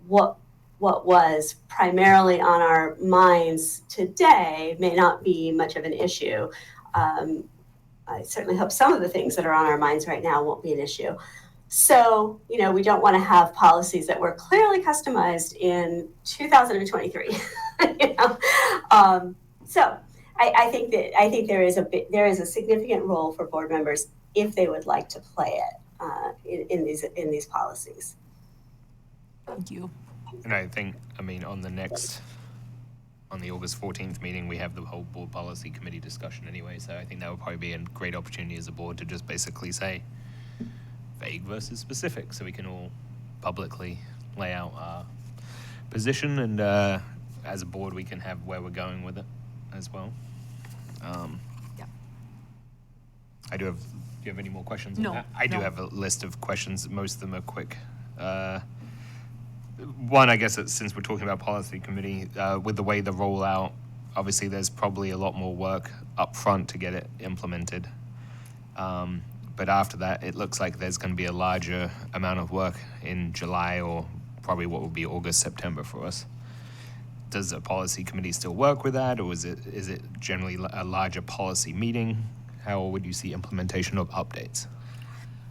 what was primarily on our minds today may not be much of an issue. I certainly hope some of the things that are on our minds right now won't be an issue. So, you know, we don't want to have policies that were clearly customized in 2023. You know? So I think there is a significant role for board members if they would like to play it in these policies. Thank you. And I think, I mean, on the August 14th meeting, we have the whole board policy committee discussion anyway, so I think that would probably be a great opportunity as a board to just basically say vague versus specific, so we can all publicly lay out our position, and as a board, we can have where we're going with it as well. Yeah. Do you have any more questions on No, that? I do no. have a list of questions. Most of them are quick. One, I guess, since we're talking about policy committee, with the way the rollout, obviously there's probably a lot more work up front to get it implemented. But after that, it looks like there's going to be a larger amount of work in July, or probably what will be August, September for us. Does the policy committee still work with that, or is it generally a larger policy meeting? How would you see implementation of updates?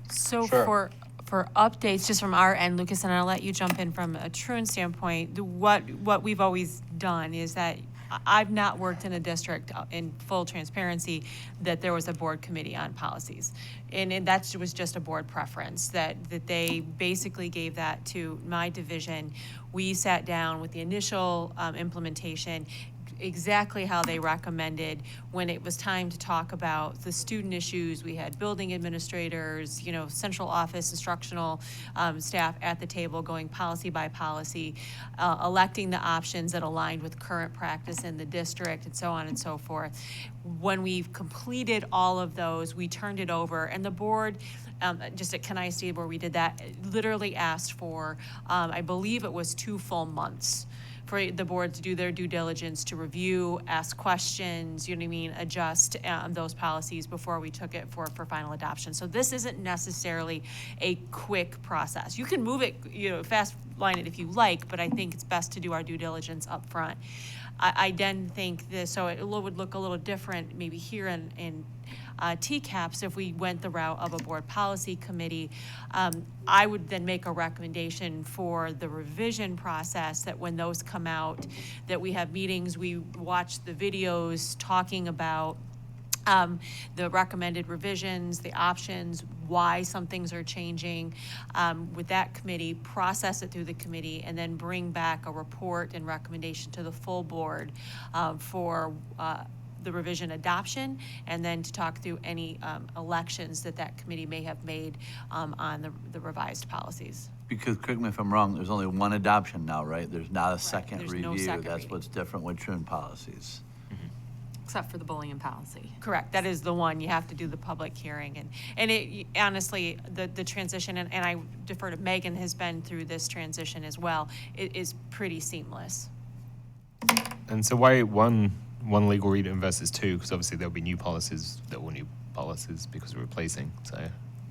So Sure. for updates, just from our end, Lucas, and I'll let you jump in from a Troon standpoint, what we've always done is that I've not worked in a district, in full transparency, that there was a board committee on policies. And that was just a board preference, that they basically gave that to my division. We sat down with the initial implementation, exactly how they recommended. When it was time to talk about the student issues, we had building administrators, you know, central office instructional staff at the table going policy by policy, electing the options that aligned with current practice in the district, and so on and so forth. When we've completed all of those, we turned it over, and the board, just at Kenai State where we did that, literally asked for, I believe it was 2 full months for the board to do their due diligence, to review, ask questions, you know what I mean, adjust those policies before we took it for final adoption. So this isn't necessarily a quick process. You can move it, you know, fast line it if you like, but I think it's best to do our due diligence up front. I then think this, so it would look a little different maybe here in TCAPS if we went the route of a board policy committee. I would then make a recommendation for the revision process, that when those come out, that we have meetings, we watch the videos talking about the recommended revisions, the options, why some things are changing with that committee, process it through the committee, and then bring back a report and recommendation to the full board for the revision adoption, and then to talk through any elections that committee may have made on the revised policies. Because, correct me if I'm wrong, there's only one adoption now, right? There's not a second There's review. no second That's reading. what's different with Troon policies. Except for the bullying policy. Correct, that is the one, you have to do the public hearing, and it, honestly, the transition, and I defer to Megan, has been through this transition as well, it is pretty seamless. And so why one legal reading versus 2? Because obviously there'll be new policies that will new policies because we're replacing. So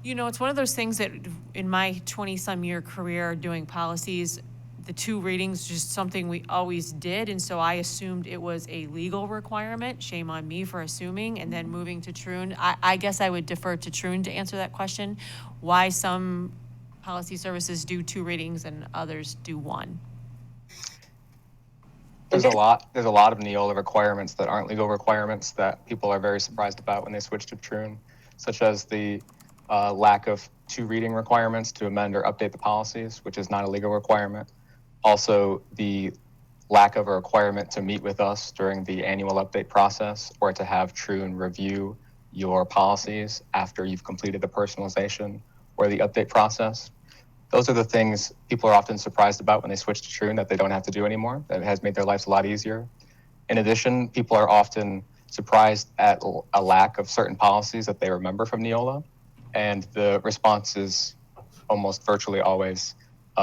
You know, it's one of those things that in my 20-some year career doing policies, the 2 readings, just something we always did, and so I assumed it was a legal requirement. Shame on me for assuming, and then moving to Troon. I guess I would defer to Troon to answer that question, why some policy services do 2 readings and others do 1. There's a lot of Neola requirements that aren't legal requirements that people are very surprised about when they switch to Troon, such as the lack of 2 reading requirements to amend or update the policies, which is not a legal requirement. Also, the lack of a requirement to meet with us during the annual update process or to have Troon review your policies after you've completed the personalization or the update process. Those are the things people are often surprised about when they switch to Troon that they don't have to do anymore. That has made their lives a lot easier. In addition, people are often surprised at a lack of certain policies that they remember from Neola. And the response is almost virtually always,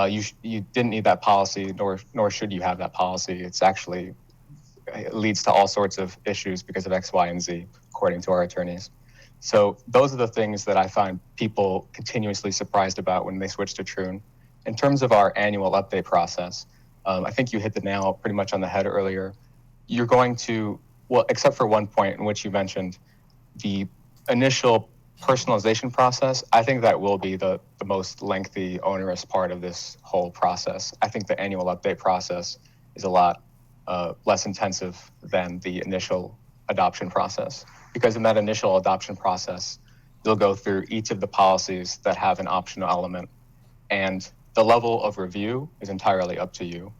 you didn't need that policy, nor should you have that policy. It leads to all sorts of issues because of X, Y, and Z, according to our attorneys. So those are the things that I find people continuously surprised about when they switch to Troon. In terms of our annual update process, I think you hit the nail pretty much on the head earlier. You're going to, well, except for one point in which you mentioned the initial personalization process, I think that will be the most lengthy, onerous part of this whole process. I think the annual update process is a lot less intensive than the initial adoption process. Because in that initial adoption process, you'll go through each of the policies that have an optional element, and the level of review is entirely up to you.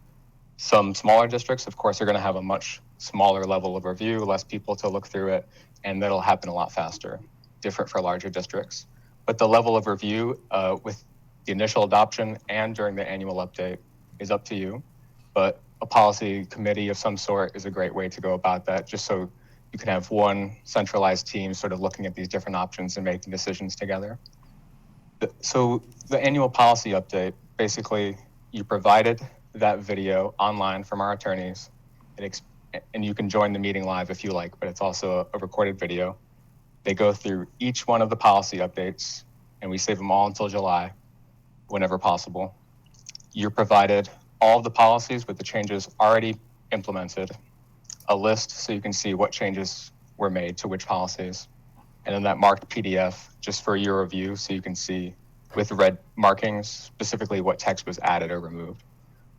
Some smaller districts, of course, are going to have a much smaller level of review, less people to look through it, and that'll happen a lot faster, different for larger districts. But the level of review with the initial adoption and during the annual update is up to you. But a policy committee of some sort is a great way to go about that, just so you can have one centralized team sort of looking at these different options and making decisions together. So the annual policy update, basically you provided that video online from our attorneys, and you can join the meeting live if you like, but it's also a recorded video. They go through each one of the policy updates, and we save them all until July, whenever possible. You're provided all of the policies with the changes already implemented, a list so you can see what changes were made to which policies, and then that marked PDF just for your review so you can see with red markings specifically what text was added or removed.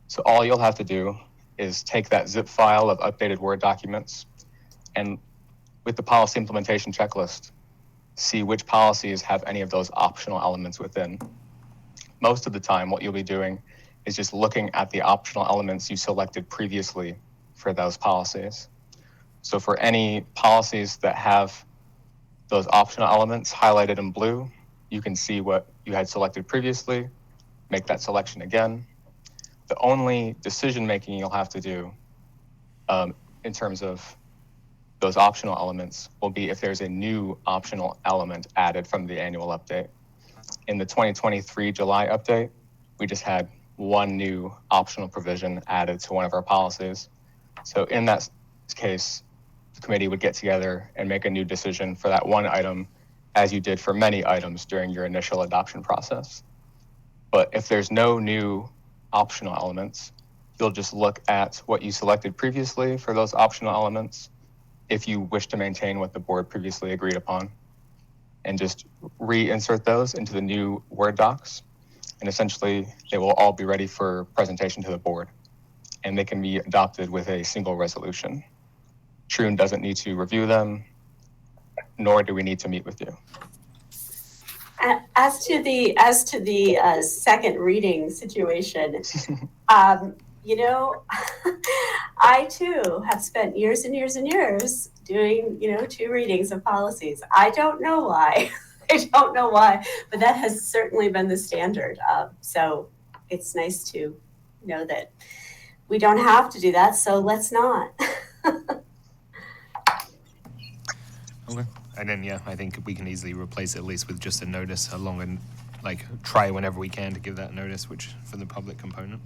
So all you'll have to do is take that zip file of updated Word documents and with the policy implementation checklist, see which policies have any of those optional elements within. Most of the time, what you'll be doing is just looking at the optional elements you selected previously for those policies. So for any policies that have those optional elements highlighted in blue, you can see what you had selected previously, make that selection again. The only decision-making you'll have to do in terms of those optional elements will be if there's a new optional element added from the annual update. In the 2023 July update, we just had one new optional provision added to one of our policies. So in that case, the committee would get together and make a new decision for that one item, as you did for many items during your initial adoption process. But if there's no new optional elements, you'll just look at what you selected previously for those optional elements, if you wish to maintain what the board previously agreed upon, and just reinsert those into the new Word docs. And essentially, they will all be ready for presentation to the board, and they can be adopted with a single resolution. Troon doesn't need to review them, nor do we need to meet with you. As to the second reading situation, you know, I too have spent years and years and years doing, 2 readings of policies. I don't know why. But that has certainly been the standard. So it's nice to know that we don't have to do that, so let's not. Okay. And then, yeah, I think we can easily replace it at least with just a notice along and try whenever we can to give that notice, which for the public component.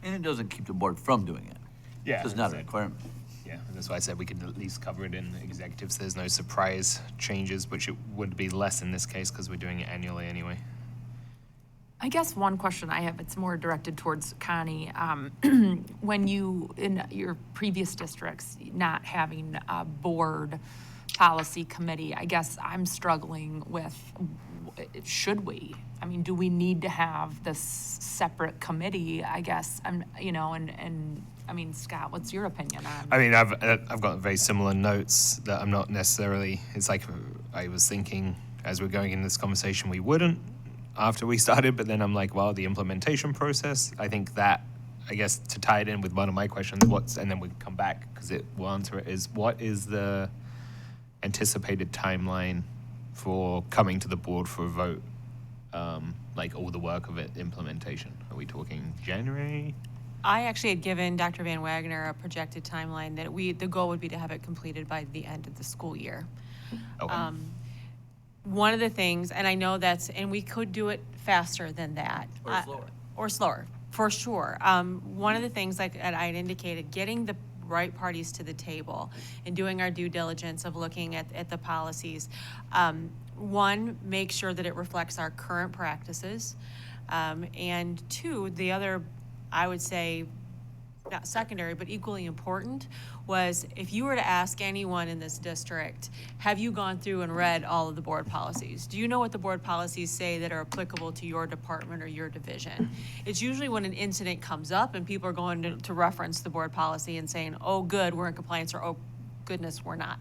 And it doesn't keep the board from doing it. Yeah. It's not a requirement. Yeah, and that's why I said we could at least cover it in executives. There's no surprise changes, which it would be less in this case because we're doing it annually anyway. I guess one question I have, it's more directed towards Connie. When you, in your previous districts, not having a board policy committee, I guess I'm struggling with, should we? I mean, do we need to have this separate committee? I guess, and I mean, Scott, what's your opinion on? I mean, I've got very similar notes that I'm not necessarily, it's like I was thinking as we're going into this conversation, we wouldn't after we started, but then I'm like, well, the implementation process, I think that, I guess to tie it in with one of my questions, and then we can come back because it will answer it, is what is the anticipated timeline for coming to the board for a vote? Like all the work of it, implementation. Are we talking January? I actually had given Dr. Van Wagner a projected timeline that the goal would be to have it completed by the end of the school year. Okay. One of the things, and I know and we could do it faster than that. Or slower. Or slower, for sure. One of the things, like I had indicated, getting the right parties to the table and doing our due diligence of looking at the policies. One, make sure that it reflects our current practices. And two, the other, I would say, not secondary, but equally important, was if you were to ask anyone in this district, have you gone through and read all of the board policies? Do you know what the board policies say that are applicable to your department or your division? It's usually when an incident comes up and people are going to reference the board policy and saying, oh, good, we're in compliance, or oh, goodness, we're not,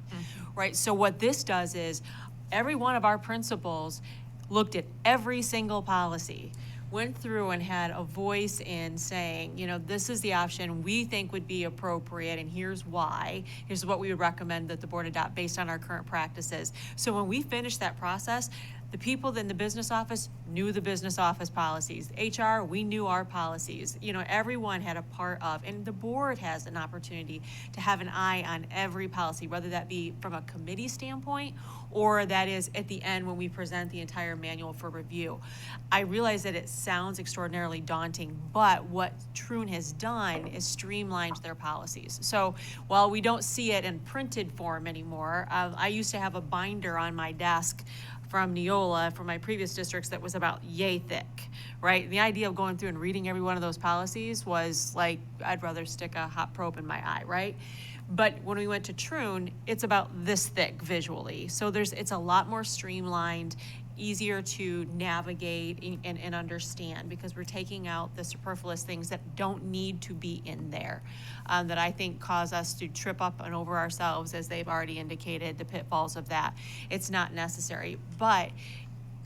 right? So what this does is every one of our principals looked at every single policy, went through and had a voice in saying, this is the option we think would be appropriate, and here's why. Here's what we would recommend that the board adopt based on our current practices. So when we finished that process, the people in the business office knew the business office policies. HR, we knew our policies. Everyone had a part of, and the board has an opportunity to have an eye on every policy, whether that be from a committee standpoint or that is at the end when we present the entire manual for review. I realize that it sounds extraordinarily daunting, but what Troon has done is streamlined their policies. So while we don't see it in printed form anymore, I used to have a binder on my desk from Neola, from my previous districts, that was about yay thick, right? The idea of going through and reading every one of those policies was like, I'd rather stick a hot probe in my eye, right? But when we went to Troon, it's about this thick visually. So it's a lot more streamlined, easier to navigate and understand, because we're taking out the superfluous things that don't need to be in there, that I think cause us to trip up and over ourselves, as they've already indicated, the pitfalls of that. It's not necessary, but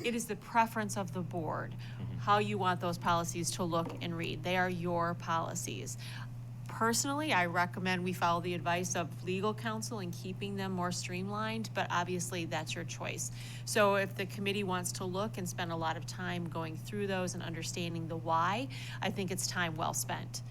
it is the preference of the board, how you want those policies to look and read. They are your policies. Personally, I recommend we follow the advice of legal counsel in keeping them more streamlined, but obviously that's your choice. So if the committee wants to look and spend a lot of time going through those and understanding the why, I think it's time well spent.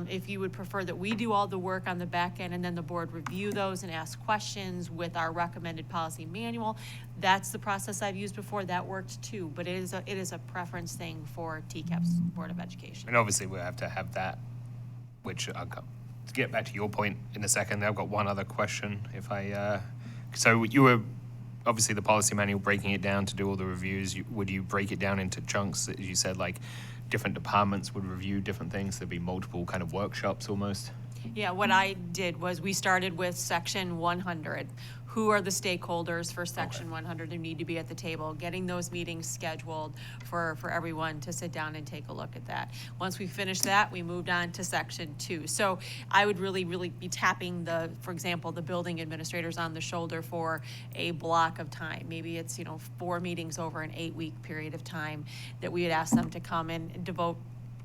If you would prefer that we do all the work on the back end and then the board review those and ask questions with our recommended policy manual, that's the process I've used before. That worked too, but it is a preference thing for TCAP's Board of Education. And obviously we'll have to have that, which I'll come to get back to your point in a second. I've got one other question. So you were obviously the policy manual, breaking it down to do all the reviews. Would you break it down into chunks? As you said, like different departments would review different things. There'd be multiple kind of workshops almost. Yeah, what I did was we started with section 100. Who are the stakeholders for section 100 who need to be at the table? Getting those meetings scheduled for everyone to sit down and take a look at that. Once we finished that, we moved on to section 2. So I would really be tapping for example, the building administrators on the shoulder for a block of time. Maybe it's 4 meetings over an 8-week period of time that we would ask them to come and devote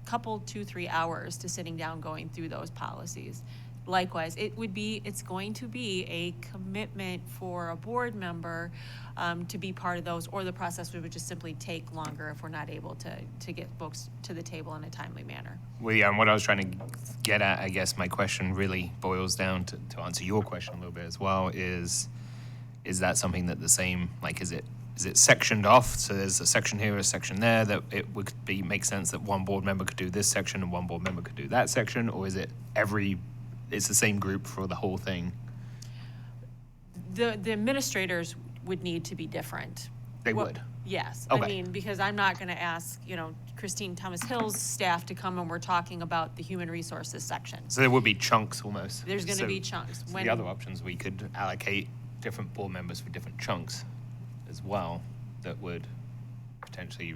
couple 2-3 hours to sitting down going through those policies. Likewise, it's going to be a commitment for a board member to be part of those, or the process would just simply take longer if we're not able to get folks to the table in a timely manner. Well, yeah, and what I was trying to get at, I guess my question really boils down to answer your question a little bit as well, is that something that the same, like is it sectioned off? So there's a section here, a section there, that it would make sense that one board member could do this section and one board member could do that section, or is it it's the same group for the whole thing? The administrators would need to be different. They would. Yes, Okay. I mean, because I'm not gonna ask, Christine Thomas Hill's staff to come when we're talking about the human resources section. So there would be chunks almost. There's gonna So- be chunks. So When- the other options, we could allocate different board members for different chunks as well that would potentially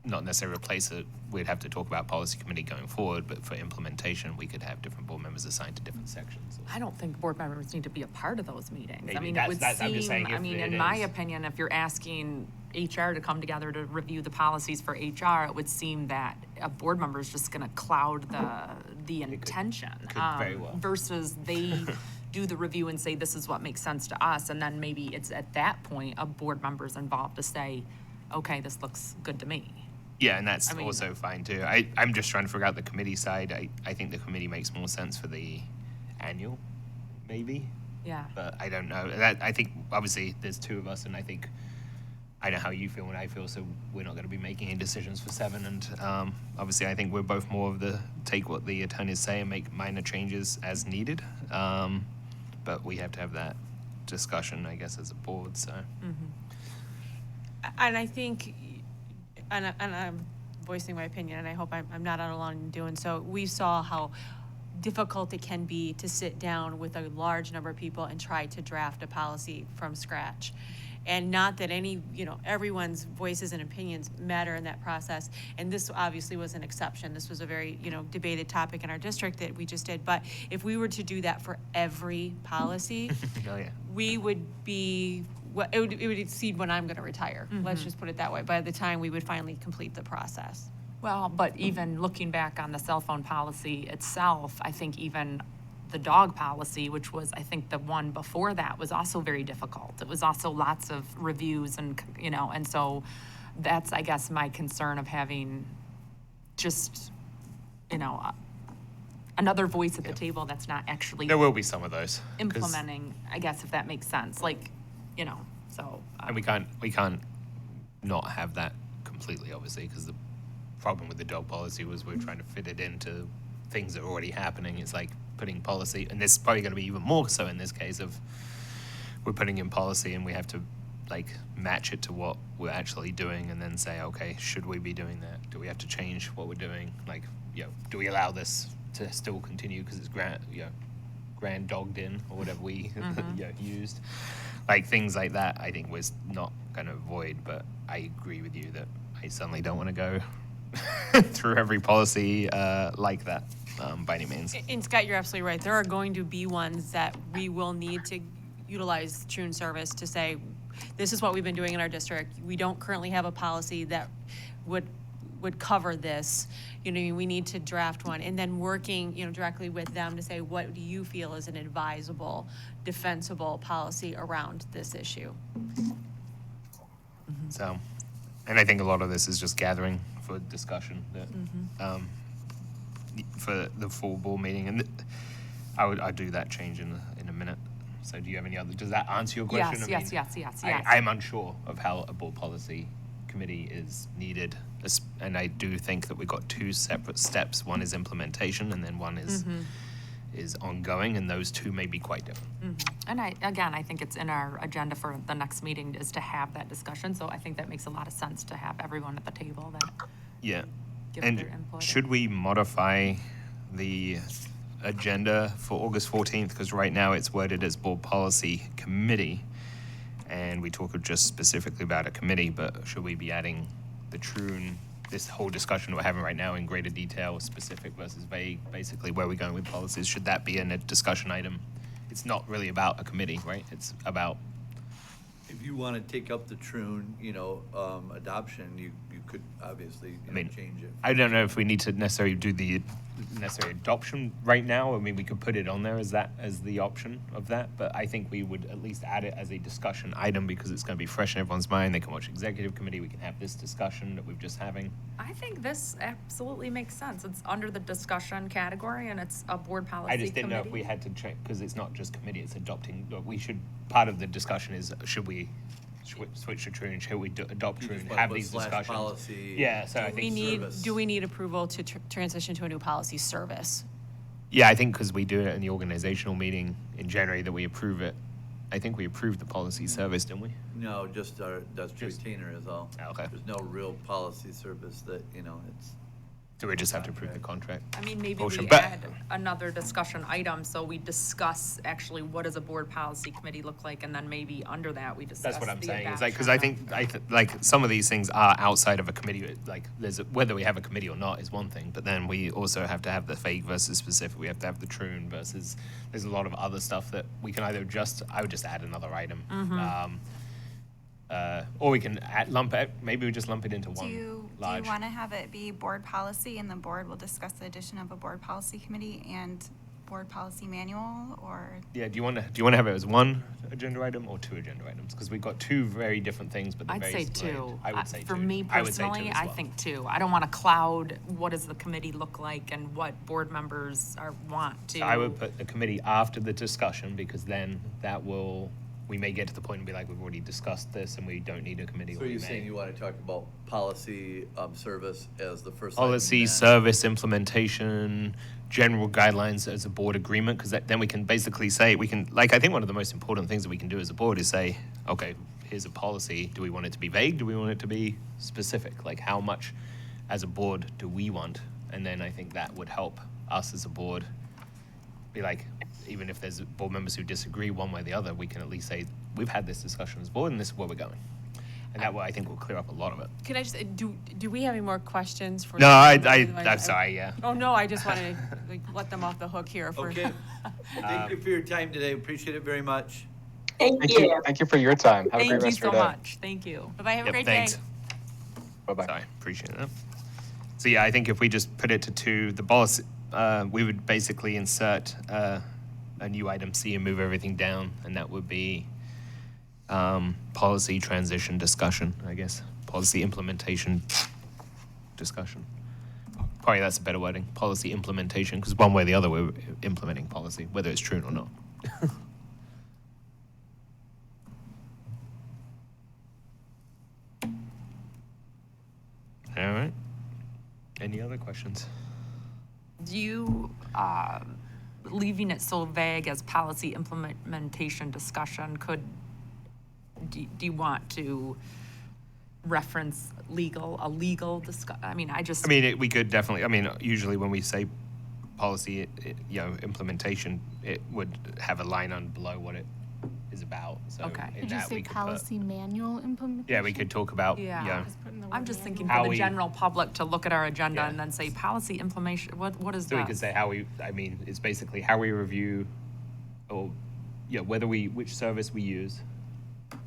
not necessarily replace it. We'd have to talk about policy committee going forward, but for implementation, we could have different board members assigned to different sections. I don't think board members need to be a part of those meetings. I Maybe. mean, it That's- would that's- I'm just saying seem, I if mean, it in my is. opinion, if you're asking HR to come together to review the policies for HR, it would seem that a board member is just gonna cloud the intention. could very well. Versus they do the review and say, this is what makes sense to us, and then maybe it's at that point, a board member's involved to say, okay, this looks good to me. Yeah, and that's I mean- also fine too. I'm just trying to figure out the committee side. I think the committee makes more sense for the annual, maybe, Yeah. but I don't know. I think obviously there's two of us, and I think I know how you feel and I feel, so we're not going to be making any decisions for 7. And obviously, I think we're both more of the take what the attorneys say and make minor changes as needed. But we have to have that discussion, I guess, as a board. So And I think, and I'm voicing my opinion, and I hope I'm not out alone in doing so. We saw how difficult it can be to sit down with a large number of people and try to draft a policy from scratch. And not that everyone's voices and opinions matter in that process. And this obviously was an exception. This was a very, debated topic in our district that we just did. But if we were to do that for every policy, oh yeah. we would be, it would exceed when I'm gonna retire. Let's just put it that way, by the time we would finally complete the process. Well, but even looking back on the cell phone policy itself, I think even the dog policy, which was, I think the one before that, was also very difficult. It was also lots of reviews and, and so that's, I guess, my concern of having just, another voice at the table that's not actually There will be some of those 'cause- implementing, I guess, if that makes sense, so. And we can't not have that completely, obviously, because the problem with the dog policy was we're trying to fit it into things that are already happening. It's like putting policy, and this is probably going to be even more so in this case of we're putting in policy and we have to like match it to what we're actually doing and then say, okay, should we be doing that? Do we have to change what we're doing? Like, do we allow this to still continue because it's grand dogged in or whatever we used? Like things like that, I think we're not going to avoid, but I agree with you that I certainly don't want to go through every policy like that by any means. And Scott, you're absolutely right. There are going to be ones that we will need to utilize Troon service to say, this is what we've been doing in our district. We don't currently have a policy that would cover this. We need to draft one. And then working, directly with them to say, what do you feel is an advisable, defensible policy around this issue? So, and I think a lot of this is just gathering for discussion that, for the full board meeting. And I'd do that change in a minute. So do you have any other, does that answer your question? Yes. I'm unsure of how a board policy committee is needed. And I do think that we've got 2 separate steps. One is implementation and then one is ongoing, and those 2 may be quite different. And I think it's in our agenda for the next meeting is to have that discussion, so I think that makes a lot of sense to have everyone at the table that Yeah. give And their input. should we modify the agenda for August 14th? Because right now it's worded as board policy committee, and we talk just specifically about a committee, but should we be adding the Troon, this whole discussion we're having right now in greater detail, specific versus vague, basically where we're going with policies? Should that be in a discussion item? It's not really about a committee, right? It's about, If you want to take up the Troon, adoption, you could obviously, change it. I don't know if we need to necessarily do the necessary adoption right now. I mean, we could put it on there as the option of that, but I think we would at least add it as a discussion item because it's going to be fresh in everyone's mind. They can watch executive committee. We can have this discussion that we've just having. I think this absolutely makes sense. It's under the discussion category and it's a board policy I just didn't know if committee. we had to check because it's not just committee, it's adopting. Part of the discussion is should we switch to Troon? Should we adopt You Troon? just put- Have put these slash discussions. policy. Yeah, so I think service. Do we need approval to transition to a new policy service? Yeah, I think because we do it in the organizational meeting in January that we approve it, I think we approved the policy service, didn't we? No, just that's retainer is all. Okay. There's no real policy service that, it's. Do we just have to approve the contract? I mean, maybe Motion, we but- add another discussion item, so we discuss actually what does a board policy committee look like, and then maybe under that, we discuss That's what I'm the saying. It's like, because adoption I think, like, some of these things are outside of a committee. Like, whether we have a committee or not is one thing, but then we also have to have the vague versus specific. We have to have the troon versus, there's a lot of other stuff that we can either I would just add another item. Or we can lump it, maybe we just lump it into Do one you large. want to have it be board policy and the board will discuss the addition of a board policy committee and board policy manual, or? Yeah, do you want to have it as one agenda item or two agenda items? Because we've got two very different things, but they're I'd very say two. related. I would say two. For me I would say two personally, as I well. think two. I don't want to cloud what does the committee look like and what board members want to. So I would put the committee after the discussion, because then we may get to the point and be like, we've already discussed this and we don't need a committee. So or we you're may. saying you want to talk about policy, service as the first item, Policy, then- service, implementation, general guidelines as a board agreement, because then we can basically say, I think one of the most important things that we can do as a board is say, okay, here's a policy. Do we want it to be vague? Do we want it to be specific? Like, how much as a board do we want? And then I think that would help us as a board be like, even if there's board members who disagree one way or the other, we can at least say, we've had this discussion as a board and this is where we're going. And that way, I think will clear up a lot of it. Can I just, do we have any more questions for? No, I'm sorry, yeah. Oh, no, I just want to let them off the hook here for. Okay. Thank you for your time today. Appreciate it very much. Thank you. Thank you for your time. Have a Thank great you rest of so your day. much. Thank you. Bye-bye, have a Yep, great thanks. day. Bye-bye. Sorry, appreciate that. So yeah, I think if we just put it to two, the policy, we would basically insert a new item C and move everything down, and that would be policy transition discussion, I guess. Policy implementation discussion. Probably that's a better wording. Policy implementation, because one way or the other we're implementing policy, whether it's true or not. All right. Any other questions? Do you, leaving it so vague as policy implementation discussion, do you want to reference a legal I mean, We could definitely, usually when we say policy, implementation, it would have a line on below what it is about. So Okay. in Did you that say we could policy manual implementation? yeah, we could talk about, Yeah. Just put in the I'm word just thinking manual. How for the we- general public to look at our agenda Yeah. and then say policy implementation, what is so we that? could say it's basically how we review, or, which service we use,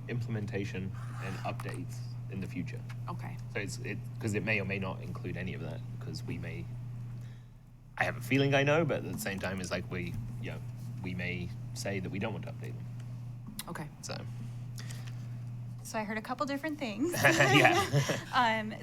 implementation, and updates in the future. Okay. So because it may or may not include any of that, because I have a feeling I know, but at the same time, it's like we may say that we don't want to update them. Okay. So, So I heard a couple different things. yeah.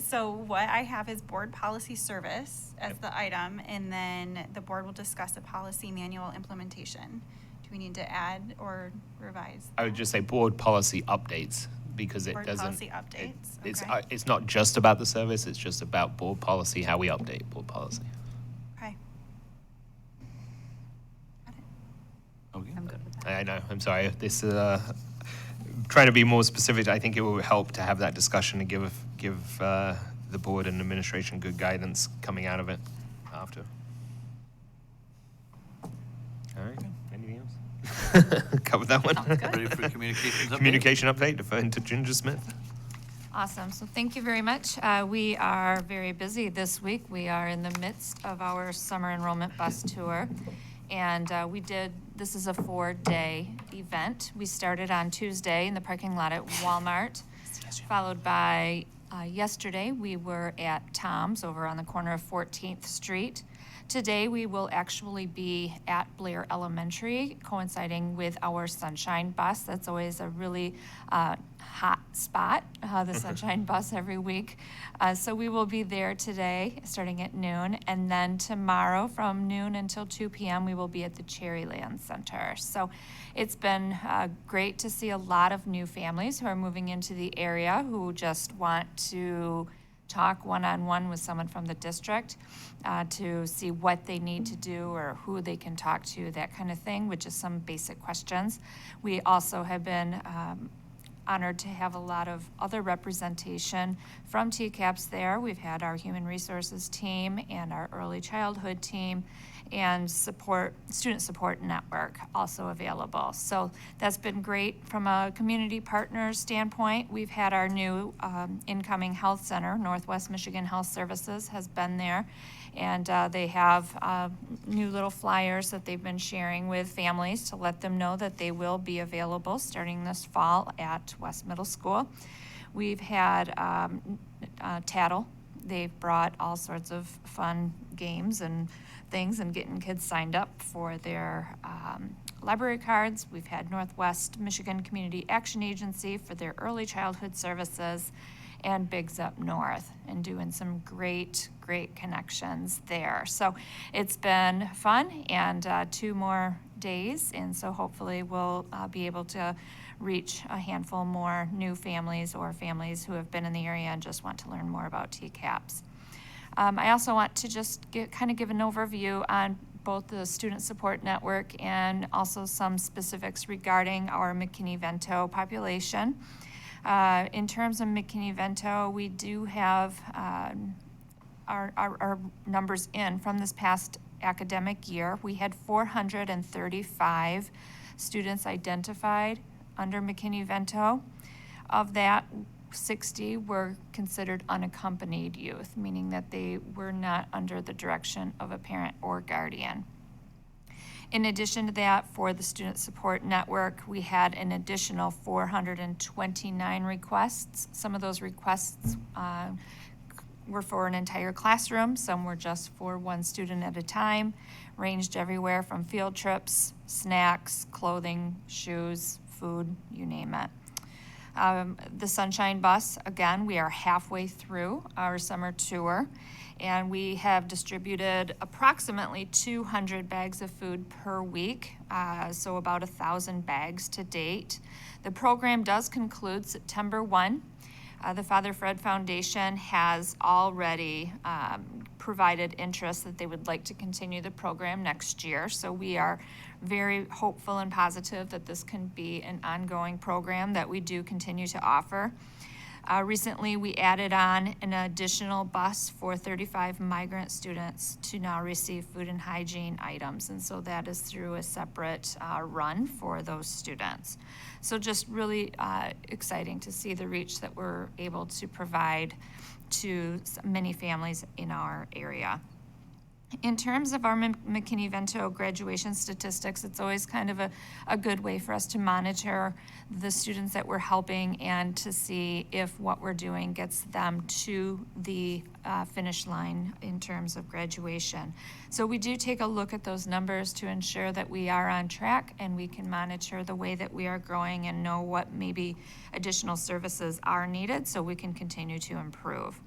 So what I have is board policy service as the item, and then the board will discuss a policy manual implementation. Do we need to add or revise? I would just say board policy updates, because it Board doesn't. policy updates, It's, okay. it's not just about the service, it's just about board policy, how we update board policy. Okay. Got it. Okay. I'm good with that. I know, I'm sorry. This, trying to be more specific, I think it will help to have that discussion and give the board and administration good guidance coming out of it after. All right, anything else? Covered that one? Ready for communications update? Communication update, deferring to Ginger Smith. Awesome. So thank you very much. We are very busy this week. We are in the midst of our summer enrollment bus tour. And this is a 4-day event. We started on Tuesday in the parking lot at Walmart, followed by yesterday, we were at Tom's over on the corner of 14th Street. Today, we will actually be at Blair Elementary, coinciding with our Sunshine Bus. That's always a really hot spot, the Sunshine Bus every week. So we will be there today, starting at noon. And then tomorrow, from noon until 2 p.m., we will be at the Cherryland Center. So it's been great to see a lot of new families who are moving into the area who just want to talk one-on-one with someone from the district to see what they need to do or who they can talk to, that kind of thing, with just some basic questions. We also have been honored to have a lot of other representation from TCAPS there. We've had our human resources team and our early childhood team and student support network also available. So that's been great from a community partner standpoint. We've had our new incoming health center, Northwest Michigan Health Services, has been there. And they have new little flyers that they've been sharing with families to let them know that they will be available starting this fall at West Middle School. We've had Tattle. They've brought all sorts of fun games and things and getting kids signed up for their library cards. We've had Northwest Michigan Community Action Agency for their early childhood services, and Bigs Up North, and doing some great connections there. So it's been fun, and 2 more days, and so hopefully we'll be able to reach a handful more new families or families who have been in the area and just want to learn more about TCAPS. I also want to just give an overview on both the Student Support Network and also some specifics regarding our McKinney-Vento population. In terms of McKinney-Vento, we do have our numbers in from this past academic year. We had 435 students identified under McKinney-Vento. Of that, 60 were considered unaccompanied youth, meaning that they were not under the direction of a parent or guardian. In addition to that, for the Student Support Network, we had an additional 429 requests. Some of those requests were for an entire classroom. Some were just for one student at a time, ranged everywhere from field trips, snacks, clothing, shoes, food, you name it. The Sunshine Bus, again, we are halfway through our summer tour, and we have distributed approximately 200 bags of food per week, so about 1,000 bags to date. The program does conclude September 1. The Father Fred Foundation has already provided interest that they would like to continue the program next year, so we are very hopeful and positive that this can be an ongoing program that we do continue to offer. Recently, we added on an additional bus for 35 migrant students to now receive food and hygiene items, and so that is through a separate run for those students. So just really exciting to see the reach that we're able to provide to many families in our area. In terms of our McKinney-Vento graduation statistics, it's always kind of a good way for us to monitor the students that we're helping and to see if what we're doing gets them to the finish line in terms of graduation. So we do take a look at those numbers to ensure that we are on track and we can monitor the way that we are growing and know what maybe additional services are needed so we can continue to improve.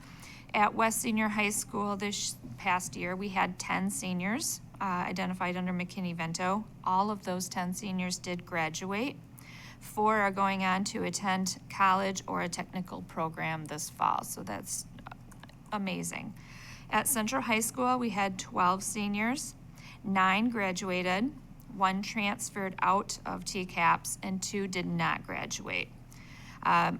At West Senior High School this past year, we had 10 seniors identified under McKinney-Vento. All of those 10 seniors did graduate. 4 are going on to attend college or a technical program this fall, so that's amazing. At Central High School, we had 12 seniors. 9 graduated, 1 transferred out of TCAPS, and 2 did not graduate.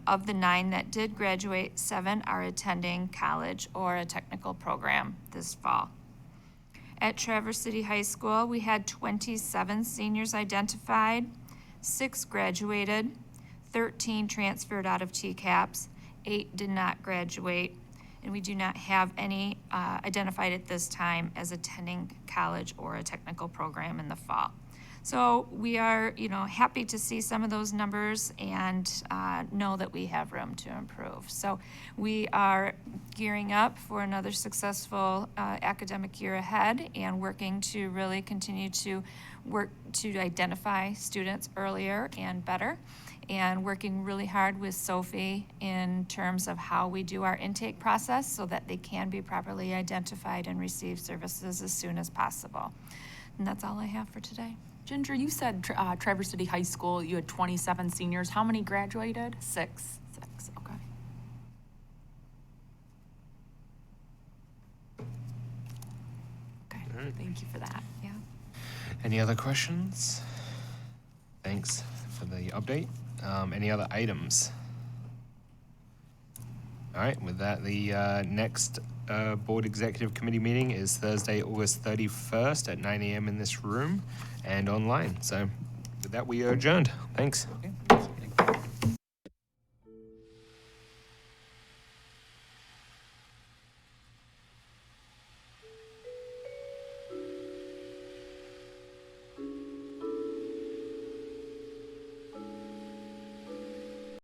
Of the 9 that did graduate, 7 are attending college or a technical program this fall. At Traverse City High School, we had 27 seniors identified, 6 graduated, 13 transferred out of TCAPS, 8 did not graduate, and we do not have any identified at this time as attending college or a technical program in the fall. So we are, happy to see some of those numbers and know that we have room to improve. So we are gearing up for another successful academic year ahead and working to really continue to work to identify students earlier and better, and working really hard with Sophie in terms of how we do our intake process so that they can be properly identified and receive services as soon as possible. And that's all I have for today. Ginger, you said Traverse City High School, you had 27 seniors. How many graduated? 6. 6, okay. Thank you for that. Yeah. Any other questions? Thanks for the update. Any other items? All right, with that, the next Board Executive Committee meeting is Thursday, August 31st at 9 a.m. in this room and online. So with that, we are adjourned. Thanks. Okay.